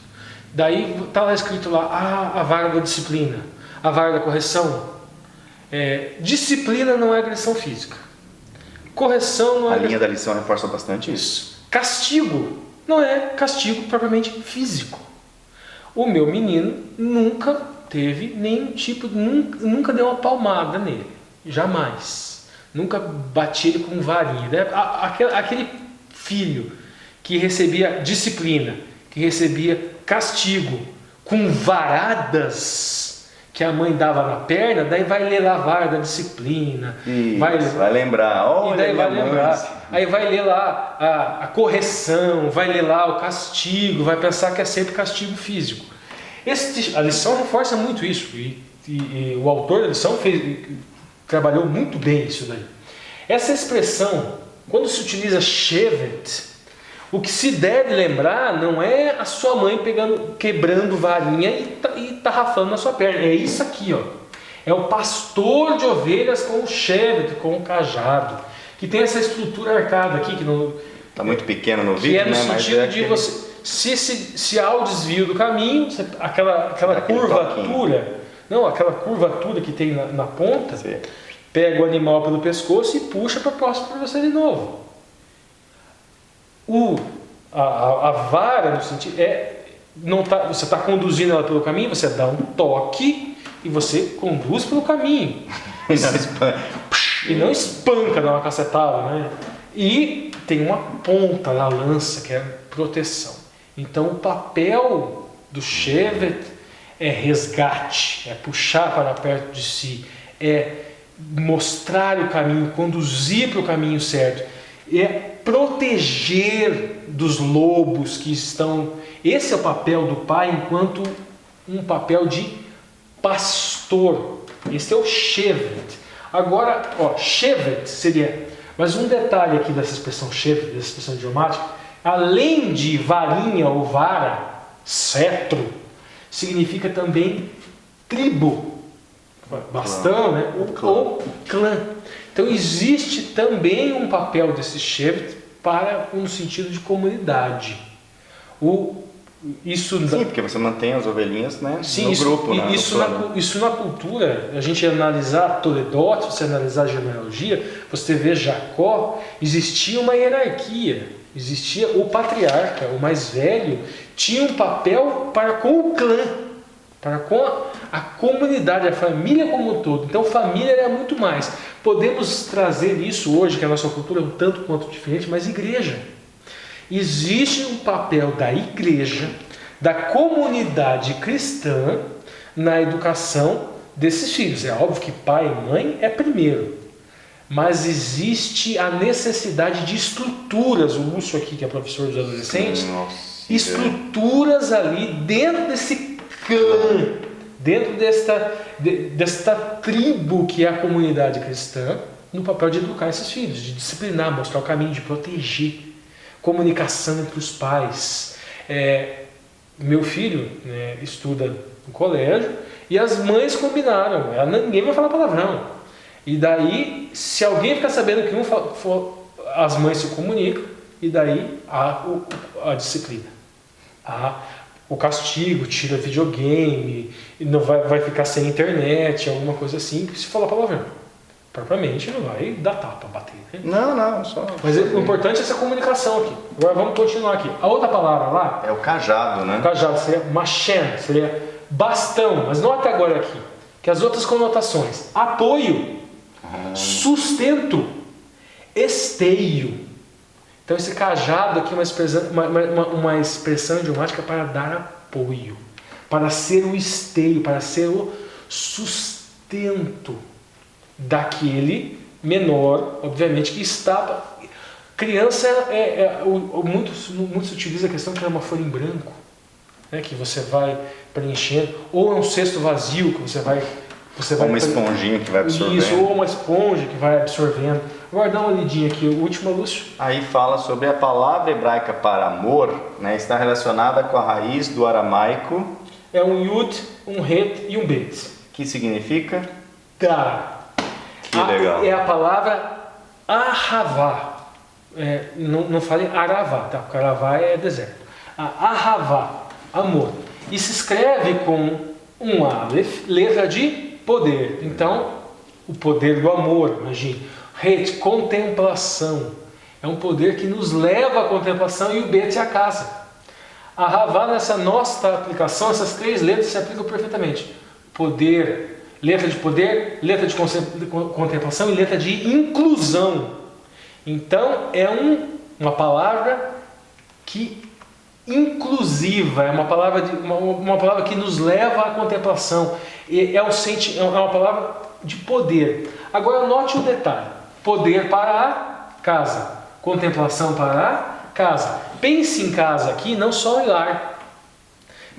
Daí está lá escrito lá, a vara da disciplina, a vara da correção. Disciplina não é agressão física. Correção não é... A linha da lição reforça bastante isso. Castigo não é castigo propriamente físico. O meu menino nunca teve nenhum tipo, nunca deu uma palmada nele. Jamais. Nunca bati ele com varinha. Aquele filho que recebia disciplina, que recebia castigo com varadas que a mãe dava na perna, daí vai ler lá a vara da disciplina. Isso, vai lembrar. Olha, e daí vai lembrar. Aí vai ler lá a correção, vai ler lá o castigo, vai pensar que é sempre castigo físico. A lição reforça muito isso, e o autor da lição trabalhou muito bem isso daí. Essa expressão, quando se utiliza shevet, o que se deve lembrar não é a sua mãe quebrando varinha e tarrafando na sua perna. É isso aqui, ó. É o pastor de ovelhas com o shevet, com o cajado, que tem essa estrutura arcada aqui que não está muito pequeno no vídeo, que é no sentido de você, se há o desvio do caminho, aquela curvatura, aquela curvatura que tem na ponta, sim, pega o animal pelo pescoço e puxa para próximo para você de novo. A vara, no sentido, você está conduzindo ela pelo caminho, você dá um toque e você conduz pelo caminho. E não espanca, dá uma cacetada, né? E tem uma ponta na lança que é proteção. Então o papel do shevet é resgate, é puxar para perto de si, é mostrar o caminho, conduzir para o caminho certo, é proteger dos lobos que estão... Esse é o papel do pai enquanto um papel de pastor. Esse é o shevet. Agora, shevet seria... Mas um detalhe aqui dessa expressão shevet, dessa expressão idiomática, além de varinha ou vara, cetro, significa também tribo, bastão, né? Ou clã. Então existe também um papel desse shevet no sentido de comunidade. Sim, porque você mantém as ovelhinhas, né, sim, no grupo. Isso na cultura, a gente analisar Toledot, você analisar a genealogia, você vê Jacó, existia uma hierarquia, existia o patriarca, o mais velho, tinha um papel para com o clã, para com a comunidade, a família como um todo. Então família era muito mais. Podemos trazer isso hoje, que a nossa cultura é um tanto quanto diferente, mas igreja. Existe um papel da igreja, da comunidade cristã, na educação desses filhos. É óbvio que pai e mãe é primeiro, mas existe a necessidade de estruturas. O Lúcio aqui, que é professor dos adolescentes, estruturas ali dentro desse clã, dentro desta tribo que é a comunidade cristã, no papel de educar esses filhos, de disciplinar, mostrar o caminho, de proteger, comunicação entre os pais. Meu filho, né, estuda no colégio e as mães combinaram, ninguém vai falar palavrão. E daí, se alguém ficar sabendo que as mães se comunicam, e daí a disciplina. O castigo, tira videogame, não vai ficar sem internet, alguma coisa assim, se falar palavrão. Propriamente não vai dar tapa, bater, né? Não, só... Mas o importante é essa comunicação aqui. Agora vamos continuar aqui. A outra palavra lá... É o cajado, né? O cajado seria machem, seria bastão, mas não até agora aqui. Que as outras conotações. Apoio, sustento, esteio. Então esse cajado aqui é uma expressão idiomática para dar apoio, para ser o esteio, para ser o sustento daquele menor, obviamente, que está... Criança, muito se utiliza a questão que é uma folha em branco, né, que você vai preenchendo, ou é um cesto vazio que você vai ou uma esponjinha que vai absorvendo. Isso, ou uma esponja que vai absorvendo. Agora dá uma lidinha aqui, o último, Lúcio. Aí fala sobre a palavra hebraica para amor, né, está relacionada com a raiz do aramaico. É um yud, um het e um bet. Que significa? Dar. Que legal. É a palavra ahavá. Não fale aravá, tá? Porque aravá é deserto. Ahavá, amor. E se escreve com um aleph, letra de poder. Então, o poder do amor, imagine. Het, contemplação. É um poder que nos leva à contemplação, e o bet é a casa. Ahavá, nessa nossa aplicação, essas três letras se aplicam perfeitamente. Poder, letra de poder, letra de contemplação e letra de inclusão. Então é uma palavra que inclusiva, é uma palavra que nos leva à contemplação, é uma palavra de poder. Agora note o detalhe: poder para a casa, contemplação para a casa. Pense em casa aqui, não só em lar.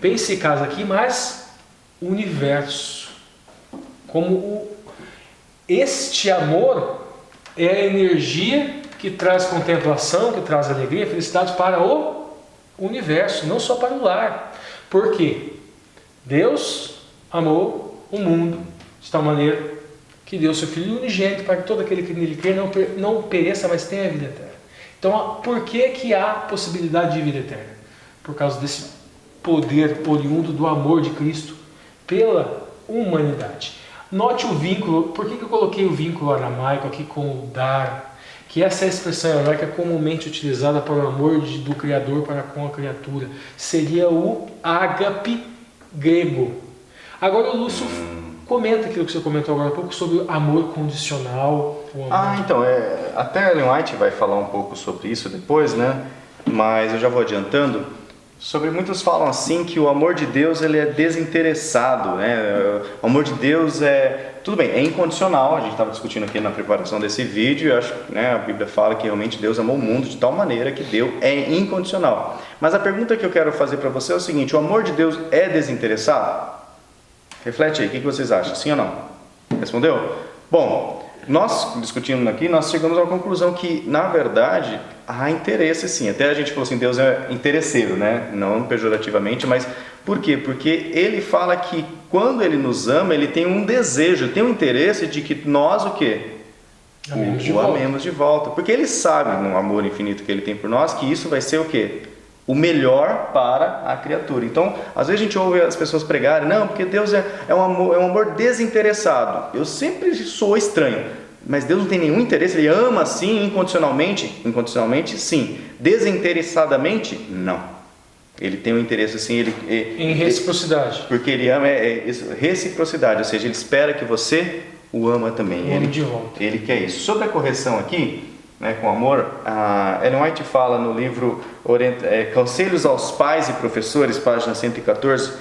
Pense em casa aqui, mas o universo. Como este amor é a energia que traz contemplação, que traz alegria, felicidade para o universo, não só para o lar. Por quê? Deus amou o mundo de tal maneira que deu seu Filho unigênito para que todo aquele que nele crê não pereça, mas tenha a vida eterna. Então, por que há possibilidade de vida eterna? Por causa desse poder oriundo do amor de Cristo pela humanidade. Note o vínculo. Por que eu coloquei o vínculo aramaico aqui com o dar? Que essa é a expressão hebraica comumente utilizada para o amor do Criador para com a criatura. Seria o ágape grego. Agora o Lúcio comenta aquilo que você comentou agora há pouco sobre o amor condicional. Então, até a Ellen White vai falar um pouco sobre isso depois, né? Mas eu já vou adiantando. Muitos falam assim que o amor de Deus ele é desinteressado, né? O amor de Deus tudo bem, é incondicional. A gente estava discutindo aqui na preparação desse vídeo, eu acho, né, a Bíblia fala que realmente Deus amou o mundo de tal maneira que deu, é incondicional. Mas a pergunta que eu quero fazer para você é o seguinte: o amor de Deus é desinteressado? Reflete aí, o que vocês acham? Sim ou não? Respondeu? Bom, nós discutindo aqui, nós chegamos à conclusão que, na verdade, há interesse sim. Até a gente falou assim, Deus é interesseiro, né? Não pejorativamente, mas por quê? Porque Ele fala que quando Ele nos ama, Ele tem um desejo, tem um interesse de que nós o quê? O amemos de volta. Porque Ele sabe, no amor infinito que Ele tem por nós, que isso vai ser o quê? O melhor para a criatura. Então, às vezes a gente ouve as pessoas pregarem, não, porque Deus é um amor desinteressado. Eu sempre sou estranho, mas Deus não tem nenhum interesse, Ele ama sim, incondicionalmente. Incondicionalmente, sim. Desinteressadamente, não. Ele tem um interesse assim, em reciprocidade. Porque Ele ama reciprocidade, ou seja, Ele espera que você o ama também. Ele quer isso. Sobre a correção aqui, né, com amor, a Ellen White fala no livro Conselhos aos Pais e Professores, página 114,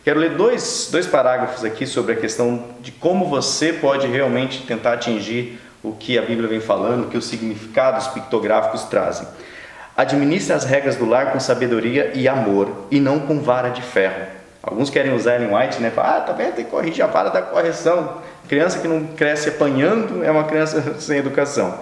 Quero ler dois parágrafos aqui sobre a questão de como você pode realmente tentar atingir o que a Bíblia vem falando, o que os significados pictográficos trazem. Administre as regras do lar com sabedoria e amor, e não com vara de ferro. Alguns querem usar Ellen White, né? Falar, tá vendo, tem que corrigir a vara da correção. Criança que não cresce apanhando é uma criança sem educação.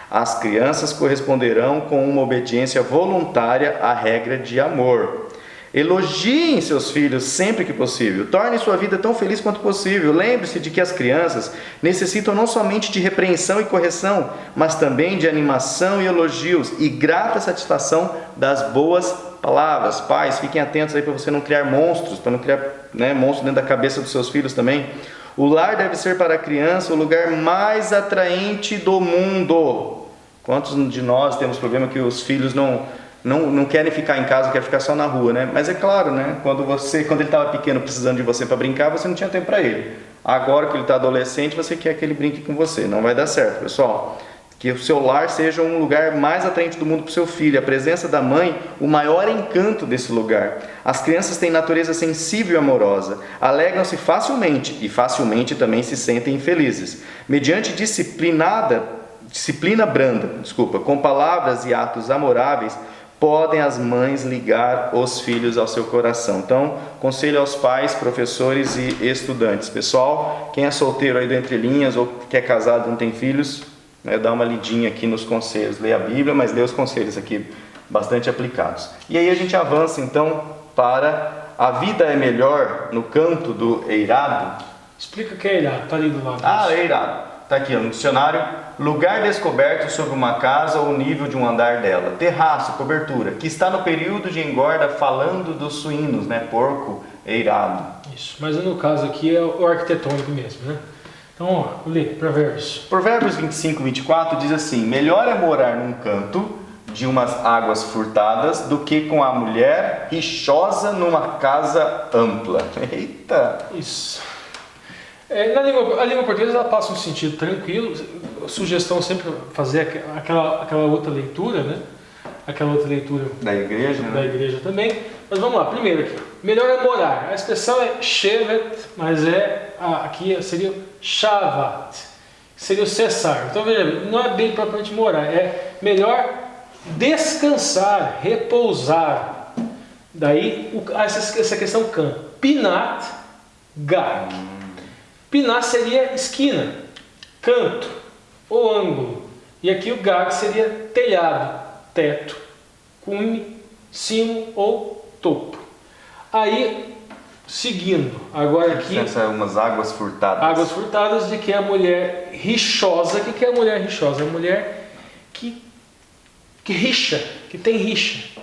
As crianças corresponderão com uma obediência voluntária à regra de amor. Elogiem seus filhos sempre que possível. Torne sua vida tão feliz quanto possível. Lembre-se de que as crianças necessitam não somente de repreensão e correção, mas também de animação e elogios e grata satisfação das boas palavras. Pais, fiquem atentos aí para você não criar monstros, para não criar monstros dentro da cabeça dos seus filhos também. O lar deve ser para a criança o lugar mais atraente do mundo. Quantos de nós temos problema que os filhos não querem ficar em casa, querem ficar só na rua, né? Mas é claro, né? Quando ele estava pequeno precisando de você para brincar, você não tinha tempo para ele. Agora que ele está adolescente, você quer que ele brinque com você. Não vai dar certo, pessoal. Que o seu lar seja um lugar mais atraente do mundo para o seu filho. A presença da mãe, o maior encanto desse lugar. As crianças têm natureza sensível e amorosa. Alegram-se facilmente e facilmente também se sentem infelizes. Mediante disciplina branda, com palavras e atos amoráveis, podem as mães ligar os filhos ao seu coração. Então, conselho aos pais, professores e estudantes. Pessoal, quem é solteiro aí do Entre Linhas ou que é casado e não tem filhos, dá uma lidinha aqui nos conselhos. Lê a Bíblia, mas lê os conselhos aqui bastante aplicados. E aí a gente avança então para a vida é melhor no canto do eirado. Explica o que é eirado, está ali do lado. Eirado. Está aqui no dicionário: lugar descoberto sobre uma casa ou o nível de um andar dela. Terraço, cobertura, que está no período de engorda, falando dos suínos, porco, eirado. Isso, mas no caso aqui é o arquitetônico mesmo, né? Então, lê, Provérbios. Provérbios 25, 24 diz assim: melhor é morar num canto de umas águas furtadas do que com a mulher rixosa numa casa ampla. Eita! Isso. A língua portuguesa ela passa um sentido tranquilo. Sugestão sempre fazer aquela outra leitura, né? Aquela outra leitura da igreja, da igreja também. Mas vamos lá, primeiro aqui. Melhor é morar. A expressão é shevet, mas aqui seria shavat, seria o cessar. Então veja, não é bem propriamente morar, é melhor descansar, repousar. Daí essa questão can. Pinat gag. Pinat seria esquina, canto ou ângulo. E aqui o gag seria telhado, teto, cume, cimo ou topo. Aí, seguindo, agora aqui... São umas águas furtadas. Águas furtadas de que a mulher rixosa. O que é a mulher rixosa? A mulher que rixa, que tem rixa.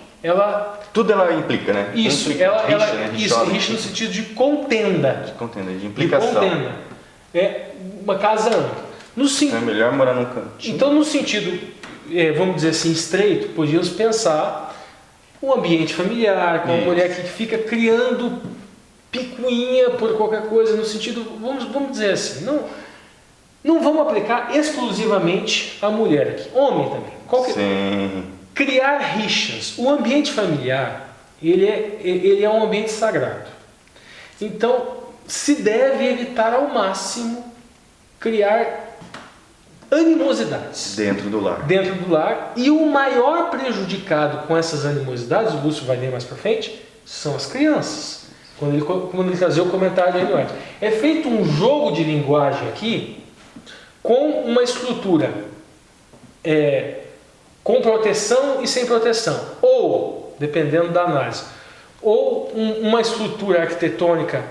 Tudo ela implica, né? Isso, rixa no sentido de contenda. De contenda, de implicação. De contenda. É uma casa ampla. É melhor morar num cantinho. Então, no sentido, vamos dizer assim, estreito, podíamos pensar um ambiente familiar, com uma mulher que fica criando picuinha por qualquer coisa, no sentido, vamos dizer assim, não vamos aplicar exclusivamente a mulher aqui, homem também. Sim. Criar rixas. O ambiente familiar, ele é um ambiente sagrado. Então, se deve evitar ao máximo criar animosidades. Dentro do lar. E o maior prejudicado com essas animosidades, o Lúcio vai ler mais para frente, são as crianças. Quando ele trazer o comentário do Ellen White. É feito um jogo de linguagem aqui com uma estrutura com proteção e sem proteção, ou, dependendo da análise, ou uma estrutura arquitetônica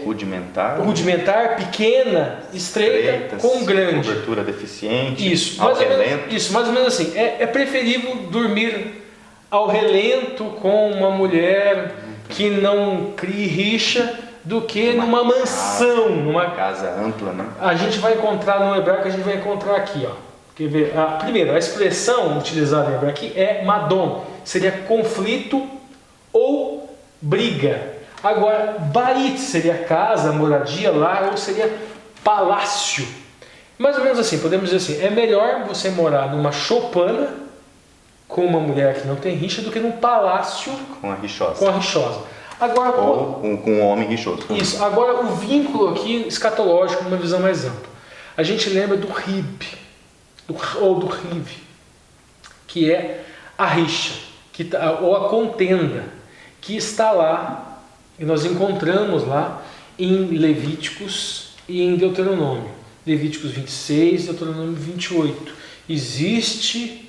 rudimentar, pequena, estreita, com grande. Cobertura deficiente, isso, mais ou menos assim. É preferível dormir ao relento com uma mulher que não crie rixa do que numa mansão. Numa casa ampla, né? A gente vai encontrar no hebraico, a gente vai encontrar aqui, ó. Primeiro, a expressão utilizada em hebraico aqui é madon, seria conflito ou briga. Agora, bait seria casa, moradia, lar, ou seria palácio. Mais ou menos assim, podemos dizer assim, é melhor você morar numa choupana com uma mulher que não tem rixa do que num palácio com a rixosa. Agora, Ou com um homem rixoso. isso. Agora, o vínculo aqui escatológico, numa visão mais ampla. A gente lembra do Rib, ou do Riv, que é a rixa, ou a contenda, que está lá, e nós encontramos lá em Levíticos e em Deuteronômio. Levíticos 26, Deuteronômio 28. Existe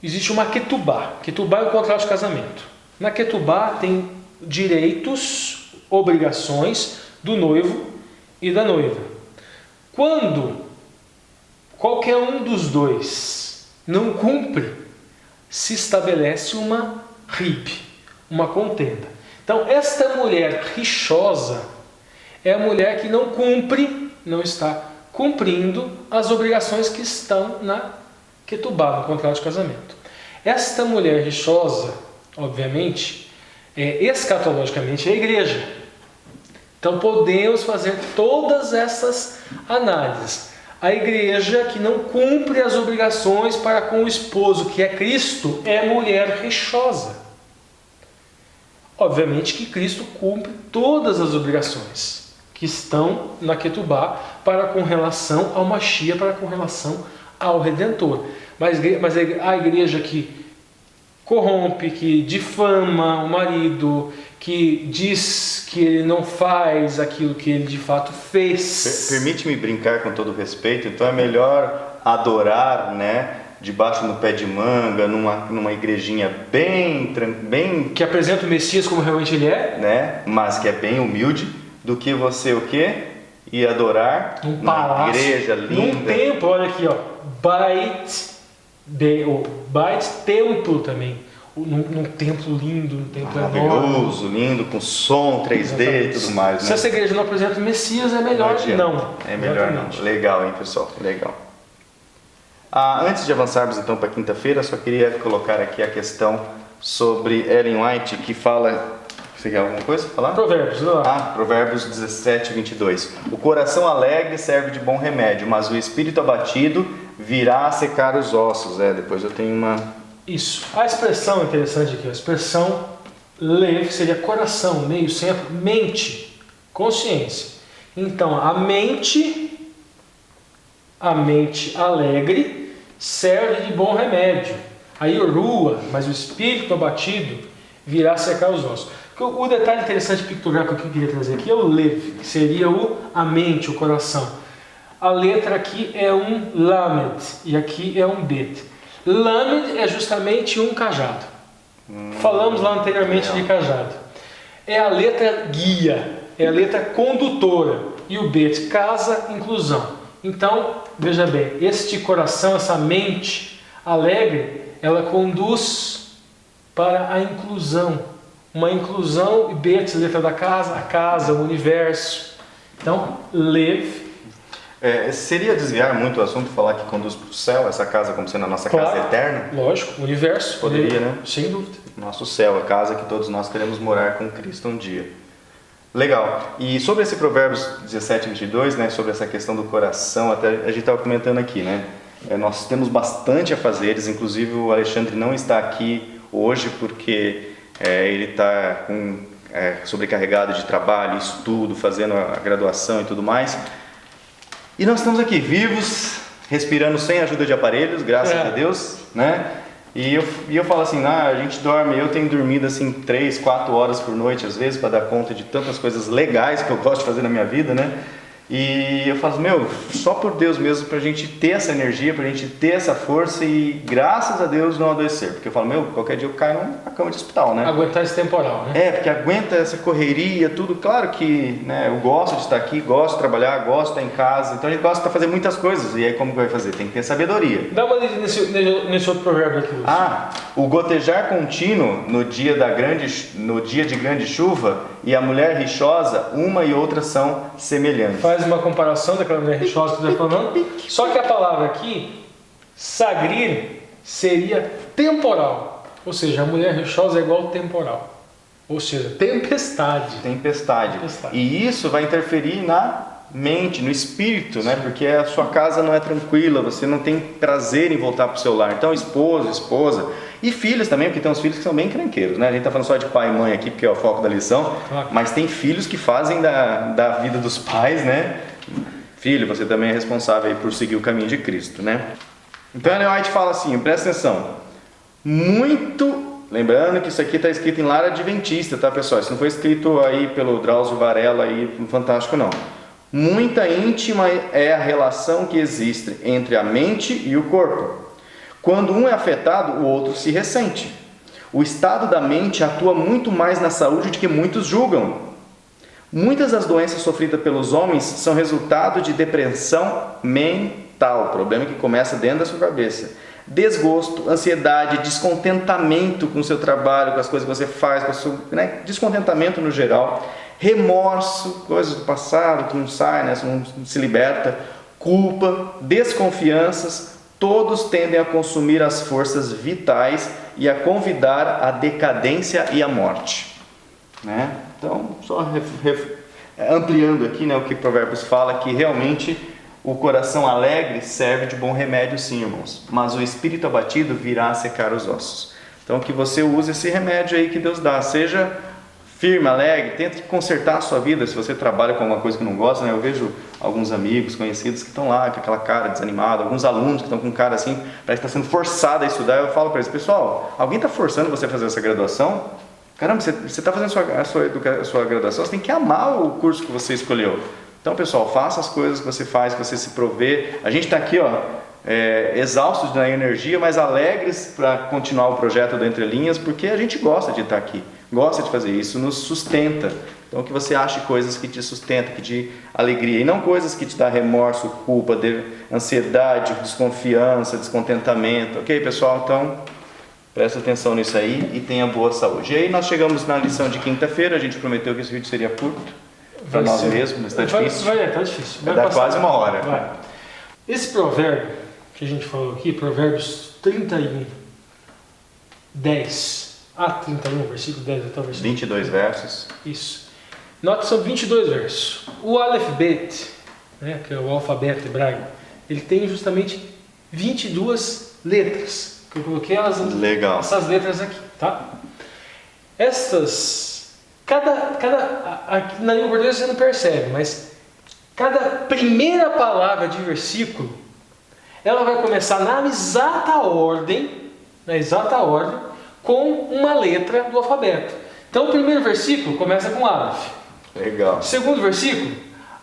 existe uma ketubá. Ketubá é o contrato de casamento. Na ketubá tem direitos, obrigações do noivo e da noiva. Quando qualquer um dos dois não cumpre, se estabelece uma rib, uma contenda. Então, esta mulher rixosa é a mulher que não cumpre, não está cumprindo as obrigações que estão na ketubá, no contrato de casamento. Esta mulher rixosa, obviamente, escatologicamente é a igreja. Então podemos fazer todas essas análises. A igreja que não cumpre as obrigações para com o esposo, que é Cristo, é mulher rixosa. Obviamente que Cristo cumpre todas as obrigações que estão na ketubá para com relação ao Mashiach, para com relação ao Redentor. Mas a igreja que corrompe, que difama o marido, que diz que ele não faz aquilo que ele de fato fez. Permite-me brincar com todo respeito, então é melhor adorar, né, debaixo do pé de manga, numa igrejinha bem... Que apresenta o Messias como realmente ele é. Né, mas que é bem humilde, do que você o quê? Ir adorar numa igreja linda. Num templo, olha aqui, ó, Beit templo também, num templo lindo, num templo maravilhoso, enorme, lindo, com som 3D. Exatamente. E tudo mais, né? Se essa igreja não apresenta o Messias, é melhor não. É melhor não. Legal, hein, pessoal? Legal. Antes de avançarmos então para quinta-feira, só queria colocar aqui a questão sobre Ellen White, que fala... Você quer alguma coisa falar? Provérbios, lá. Provérbios 17, 22. O coração alegre serve de bom remédio, mas o espírito abatido virá a secar os ossos. Depois eu tenho uma... Isso. A expressão interessante aqui, a expressão lev seria coração, meio, centro, mente, consciência. Então, a mente alegre serve de bom remédio. A rua, mas o espírito abatido virá a secar os ossos. O detalhe interessante pictográfico que eu queria trazer aqui é o lev, que seria a mente, o coração. A letra aqui é um lamed e aqui é um bet. Lamed é justamente um cajado. Falamos lá anteriormente de cajado. É a letra guia, é a letra condutora. E o bet, casa, inclusão. Então, veja bem, este coração, essa mente alegre, ela conduz para a inclusão. Uma inclusão, e bet, letra da casa, a casa, o universo. Então, lev. Seria desviar muito o assunto falar que conduz para o céu, essa casa como sendo a nossa casa eterna? Lógico, universo. Poderia, né? Sem dúvida. Nosso céu, a casa que todos nós queremos morar com Cristo um dia. Legal. E sobre esse Provérbios 17, 22, né, sobre essa questão do coração, até a gente estava comentando aqui, né? Nós temos bastante a fazer, inclusive o Alexandre não está aqui hoje porque ele está sobrecarregado de trabalho, estudo, fazendo a graduação e tudo mais. E nós estamos aqui vivos, respirando sem ajuda de aparelhos, graças a Deus, né? E eu falo assim, a gente dorme, eu tenho dormido assim 3, 4 horas por noite às vezes para dar conta de tantas coisas legais que eu gosto de fazer na minha vida, né? E eu falo, só por Deus mesmo, pra gente ter essa energia, pra gente ter essa força e graças a Deus não adoecer. Porque eu falo, qualquer dia eu caio numa cama de hospital, né? Aguentar esse temporal, né? Porque aguenta essa correria, tudo. Claro que, né, eu gosto de estar aqui, gosto de trabalhar, gosto de estar em casa. Então a gente gosta de fazer muitas coisas. E aí como que vai fazer? Tem que ter sabedoria. Dá uma lida nesse outro provérbio aqui. O gotejar contínuo no dia de grande chuva e a mulher rixosa, uma e outra são semelhantes. Faz uma comparação daquela mulher rixosa que você está falando. Só que a palavra aqui, sagrir, seria temporal. Ou seja, a mulher rixosa é igual temporal. Ou seja, tempestade. E isso vai interferir na mente, no espírito, né? Porque a sua casa não é tranquila, você não tem prazer em voltar para o seu lar. Então, esposa, E filhos também, porque tem uns filhos que são bem encrenqueiros, né? A gente tá falando só de pai e mãe aqui, porque é o foco da lição, mas tem filhos que fazem da vida dos pais, né? Filho, você também é responsável aí por seguir o caminho de Cristo, né? Então Ellen White fala assim, presta atenção, lembrando que isso aqui está escrito em lar adventista, tá, pessoal? Isso não foi escrito aí pelo Drauzio Varela aí no Fantástico, não. Muita íntima é a relação que existe entre a mente e o corpo. Quando um é afetado, o outro se ressente. O estado da mente atua muito mais na saúde do que muitos julgam. Muitas das doenças sofridas pelos homens são resultado de depressão mental, problema que começa dentro da sua cabeça. Desgosto, ansiedade, descontentamento com o seu trabalho, com as coisas que você faz, com o seu, né, descontentamento no geral, remorso, coisas do passado que não sai, né, não se liberta, culpa, desconfianças, todos tendem a consumir as forças vitais e a convidar à decadência e à morte, né? Então, só ampliando aqui, né, o que Provérbios fala, que realmente o coração alegre serve de bom remédio, sim, irmãos, mas o espírito abatido virá a secar os ossos. Então, que você use esse remédio aí que Deus dá, seja firme, alegre, tente consertar a sua vida. Se você trabalha com alguma coisa que não gosta, né? Eu vejo alguns amigos, conhecidos que estão lá com aquela cara desanimada, alguns alunos que estão com cara assim, parece que está sendo forçado a estudar. Eu falo para eles, pessoal, alguém está forçando você a fazer essa graduação? Caramba, você está fazendo a sua graduação, você tem que amar o curso que você escolheu. Então, pessoal, faça as coisas que você faz, que você se provê. A gente está aqui, ó, exaustos na energia, mas alegres para continuar o projeto do Entre Linhas, porque a gente gosta de estar aqui, gosta de fazer isso, nos sustenta. Então, que você ache coisas que te sustentam, que te alegria, e não coisas que te dão remorso, culpa, ansiedade, desconfiança, descontentamento. Ok, pessoal? Então, presta atenção nisso aí e tenha boa saúde. E aí nós chegamos na lição de quinta-feira. A gente prometeu que esse vídeo seria curto para nós mesmos, mas está difícil. Tá difícil. Vai dar quase uma hora. Vai. Esse provérbio que a gente falou aqui, Provérbios 31, 10 a 31, versículo 10 até o versículo 22 versos. Isso. Nota que são 22 versos. O Aleph Bet, né, que é o alfabeto hebraico, ele tem justamente 22 letras. Que eu coloquei essas letras aqui, tá? Aqui na língua portuguesa você não percebe, mas cada primeira palavra de versículo, ela vai começar na exata ordem, com uma letra do alfabeto. Então o primeiro versículo começa com Aleph. Legal. O segundo versículo,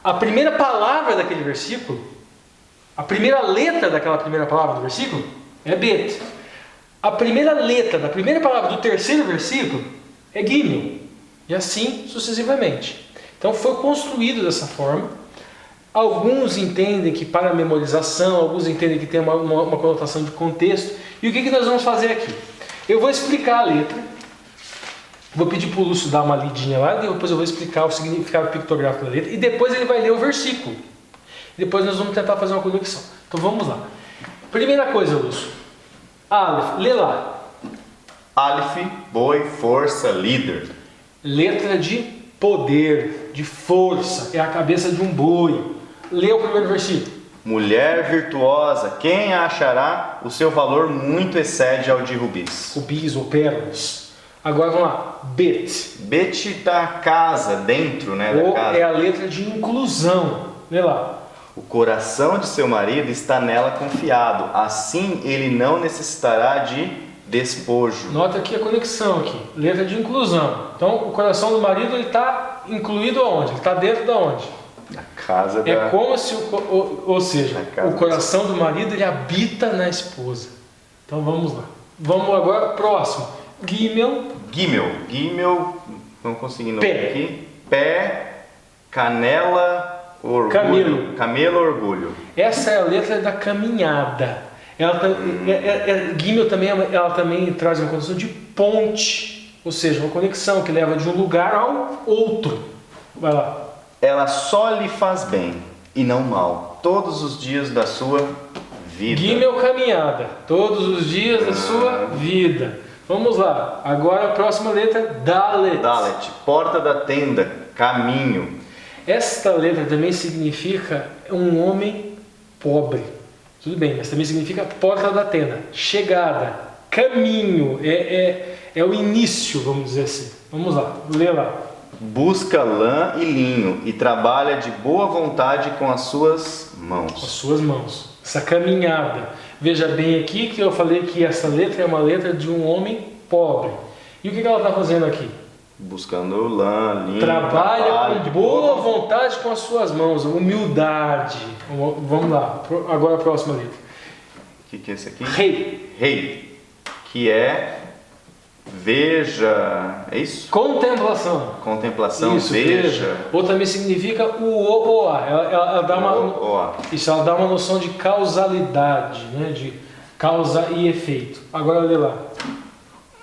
a primeira palavra daquele versículo, a primeira letra daquela primeira palavra do versículo é Bet. A primeira letra da primeira palavra do terceiro versículo é Gimel. E assim sucessivamente. Então foi construído dessa forma. Alguns entendem que para memorização, alguns entendem que tem uma conotação de contexto. E o que nós vamos fazer aqui? Eu vou explicar a letra. Vou pedir para o Lúcio dar uma lidinha lá, e depois eu vou explicar o significado pictográfico da letra. E depois ele vai ler o versículo. Depois nós vamos tentar fazer uma conexão. Então vamos lá. Primeira coisa, Lúcio. Aleph, lê lá. Aleph, boi, força, líder. Letra de poder, de força. É a cabeça de um boi. Lê o primeiro versículo. Mulher virtuosa, quem a achará? O seu valor muito excede ao de rubis. Rubis ou pérolas. Agora vamos lá. Bet. Bet da casa, dentro, né, da casa. É a letra de inclusão. Lê lá. O coração de seu marido está nela confiado. Assim ele não necessitará de despojo. Nota aqui a conexão aqui. Letra de inclusão. Então o coração do marido está incluído aonde? Ele está dentro de onde? Na casa da... É como se, ou seja, o coração do marido ele habita na esposa. Então vamos lá. Vamos agora, próximo. Gimel. Vamos conseguindo aqui. Pé, canela, orgulho. Camelo, orgulho. Essa é a letra da caminhada. Gimel também, ela também traz uma condição de ponte, ou seja, uma conexão que leva de um lugar ao outro. Vai lá. Ela só lhe faz bem e não mal todos os dias da sua vida. Gimel, caminhada, todos os dias da sua vida. Vamos lá. Agora a próxima letra, Dalet. Dalet, porta da tenda, caminho. Esta letra também significa um homem pobre. Tudo bem, mas também significa porta da tenda, chegada, caminho, é o início, vamos dizer assim. Vamos lá, lê lá. Busca lã e linho e trabalha de boa vontade com as suas mãos. Com as suas mãos. Essa caminhada. Veja bem aqui que eu falei que essa letra é uma letra de um homem pobre. E o que ela está fazendo aqui? Buscando lã, linho. Trabalha com boa vontade com as suas mãos. Humildade. Vamos lá. Agora a próxima letra. O que é esse aqui? Rei. Rei. Que é veja. É isso? Contemplação. Contemplação, Isso, veja. Ou também significa o oa. Ela dá ela dá uma noção de causalidade, né? De causa e efeito. Agora lê lá.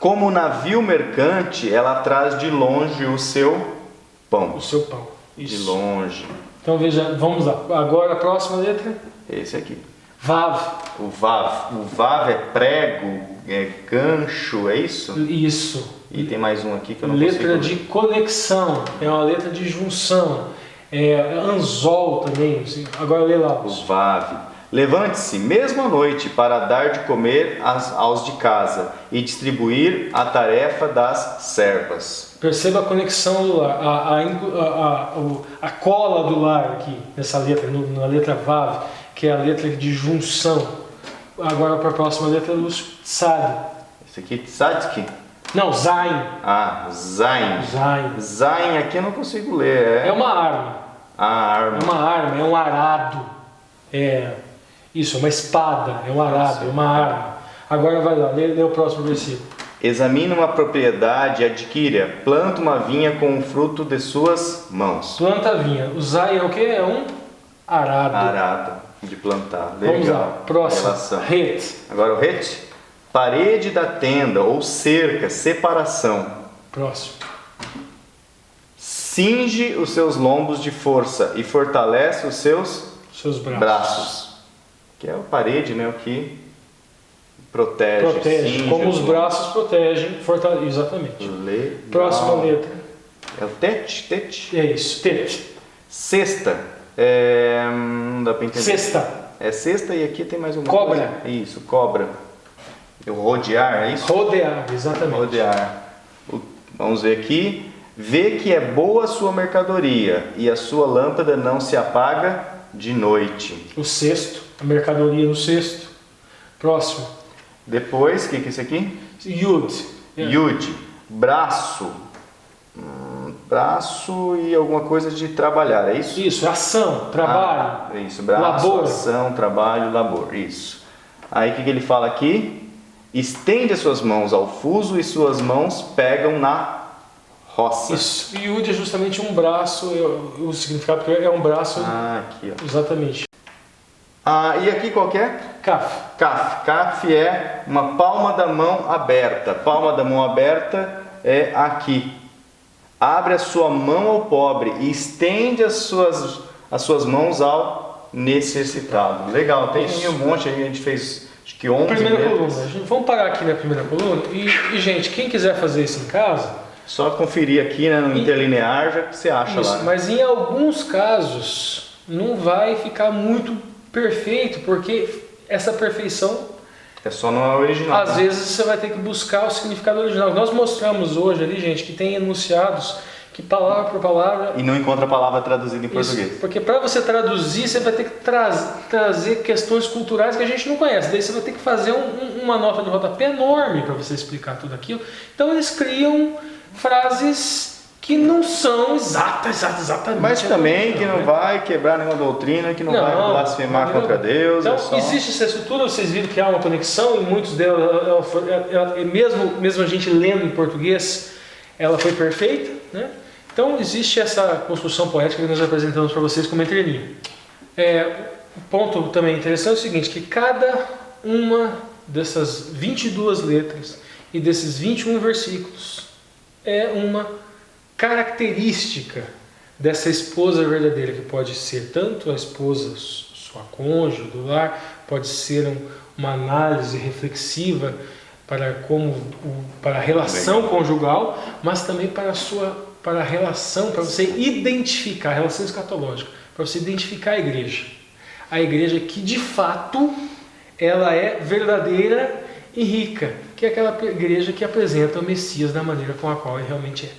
Como navio mercante, ela traz de longe o seu pão. O seu pão. Isso. De longe. Então veja, vamos lá. Agora a próxima letra. Esse aqui. Vav. O vav. O vav é prego, é gancho, é isso? Isso. E tem mais um aqui que eu não letra consigo ler. de conexão. É uma letra de junção. É anzol também. Assim. Agora lê lá. O vav. Levante-se mesmo à noite para dar de comer aos de casa e distribuir a tarefa das servas. Perceba a conexão do lar, a cola do lar aqui, nessa letra, na letra Vav, que é a letra de junção. Agora para a próxima letra, Lúcio, Tsad. Esse aqui, Tzatzki. Não, Zain. Ah, Zain. Zain. Zain aqui eu não consigo ler. É uma arma. A arma. É uma arma, é um arado. Isso, é uma espada, é um arado, é uma arma. Agora vai lá, lê o próximo versículo. Examina uma propriedade, adquire-a, planta uma vinha com o fruto de suas mãos. Planta a vinha. O Zai é o que? É um arado. Arado, de plantar. Legal. Vamos lá, próximo. Het. Agora o het, parede da tenda ou cerca, separação. Próximo. Cinge os seus lombos de força e fortalece os seus braços. Que é a parede, né? O que protege. Protege, como os braços protegem, fortalece. Exatamente. Legal. Próxima letra. É o tet? Tet? É isso, tet. Cesta. Não dá pra entender. Cesta. É cesta e aqui tem mais uma Cobra. coisa. Isso, cobra. O rodear, é isso? Rodear, exatamente. Rodear. Vamos ver aqui. Vê que é boa a sua mercadoria e a sua lâmpada não se apaga de noite. O cesto, a mercadoria no cesto. Próximo. Depois, o que é isso aqui? Yud. Yud. Braço. Braço e alguma coisa de trabalhar, é isso? Isso, ação, trabalho. Isso, braço, labor. Ação, trabalho, labor. Isso. Aí o que ele fala aqui? Estende as suas mãos ao fuso e suas mãos pegam na roça. Isso. Yud é justamente um braço, o significado é um braço. Aqui, ó. Exatamente. E aqui qual que é? Kaf. Kaf. Kaf é uma palma da mão aberta. Palma da mão aberta é aqui. Abre a sua mão ao pobre e estende as suas mãos ao necessitado. Legal, tem um monte aí, a gente fez acho que 11 Primeira letras. coluna. Vamos parar aqui na primeira coluna. E, gente, quem quiser fazer isso em casa, só conferir aqui, né, no interlinear, já que você acha isso, lá. mas em alguns casos não vai ficar muito perfeito, porque essa perfeição é só no original. Às vezes você vai ter que buscar o significado original. Nós mostramos hoje ali, gente, que tem enunciados que palavra por palavra... E não encontra a palavra traduzida em português. Isso, porque para você traduzir, você vai ter que trazer questões culturais que a gente não conhece. Daí você vai ter que fazer uma nota de rodapé enorme para você explicar tudo aquilo. Então eles criam frases que não são exatamente. Mas também que não vai quebrar nenhuma doutrina, que não vai blasfemar contra Deus. Então, existe essa estrutura, vocês viram que há uma conexão, e muitos delas, mesmo a gente lendo em português, ela foi perfeita, né? Então existe essa construção poética que nós apresentamos para vocês como entrelinha. Um ponto também interessante é o seguinte, que cada uma dessas 22 letras e desses 21 versículos é uma característica dessa esposa verdadeira, que pode ser tanto a esposa, sua cônjuge do lar, pode ser uma análise reflexiva para a relação conjugal, mas também para a relação, para você identificar, a relação escatológica, para você identificar a igreja que de fato ela é verdadeira e rica, que é aquela igreja que apresenta o Messias da maneira com a qual ele realmente é.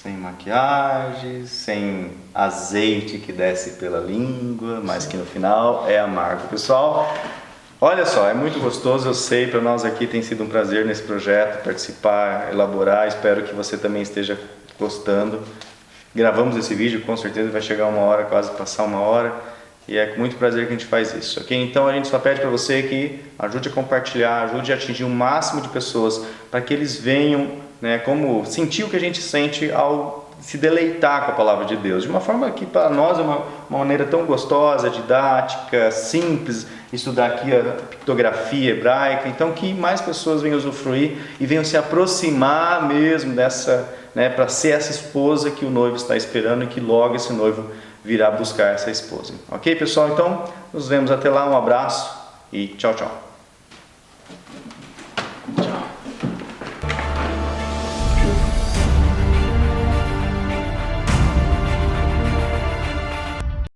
Sem maquiagem, sem azeite que desce pela língua, mas que no final é amargo. Pessoal, olha só, é muito gostoso, eu sei, para nós aqui tem sido um prazer nesse projeto, participar, elaborar, espero que você também esteja gostando. Gravamos esse vídeo, com certeza vai chegar uma hora, quase passar uma hora, e é com muito prazer que a gente faz isso, ok? Então a gente só pede para você que ajude a compartilhar, ajude a atingir o máximo de pessoas, para que eles venham, né, como sentir o que a gente sente ao se deleitar com a palavra de Deus, de uma forma que para nós é uma maneira tão gostosa, didática, simples, estudar aqui a pictografia hebraica, então que mais pessoas venham usufruir e venham se aproximar mesmo dessa, né, para ser essa esposa que o noivo está esperando e que logo esse noivo virá buscar essa esposa. Ok, pessoal? Então, nos vemos até lá, um abraço e tchau, tchau.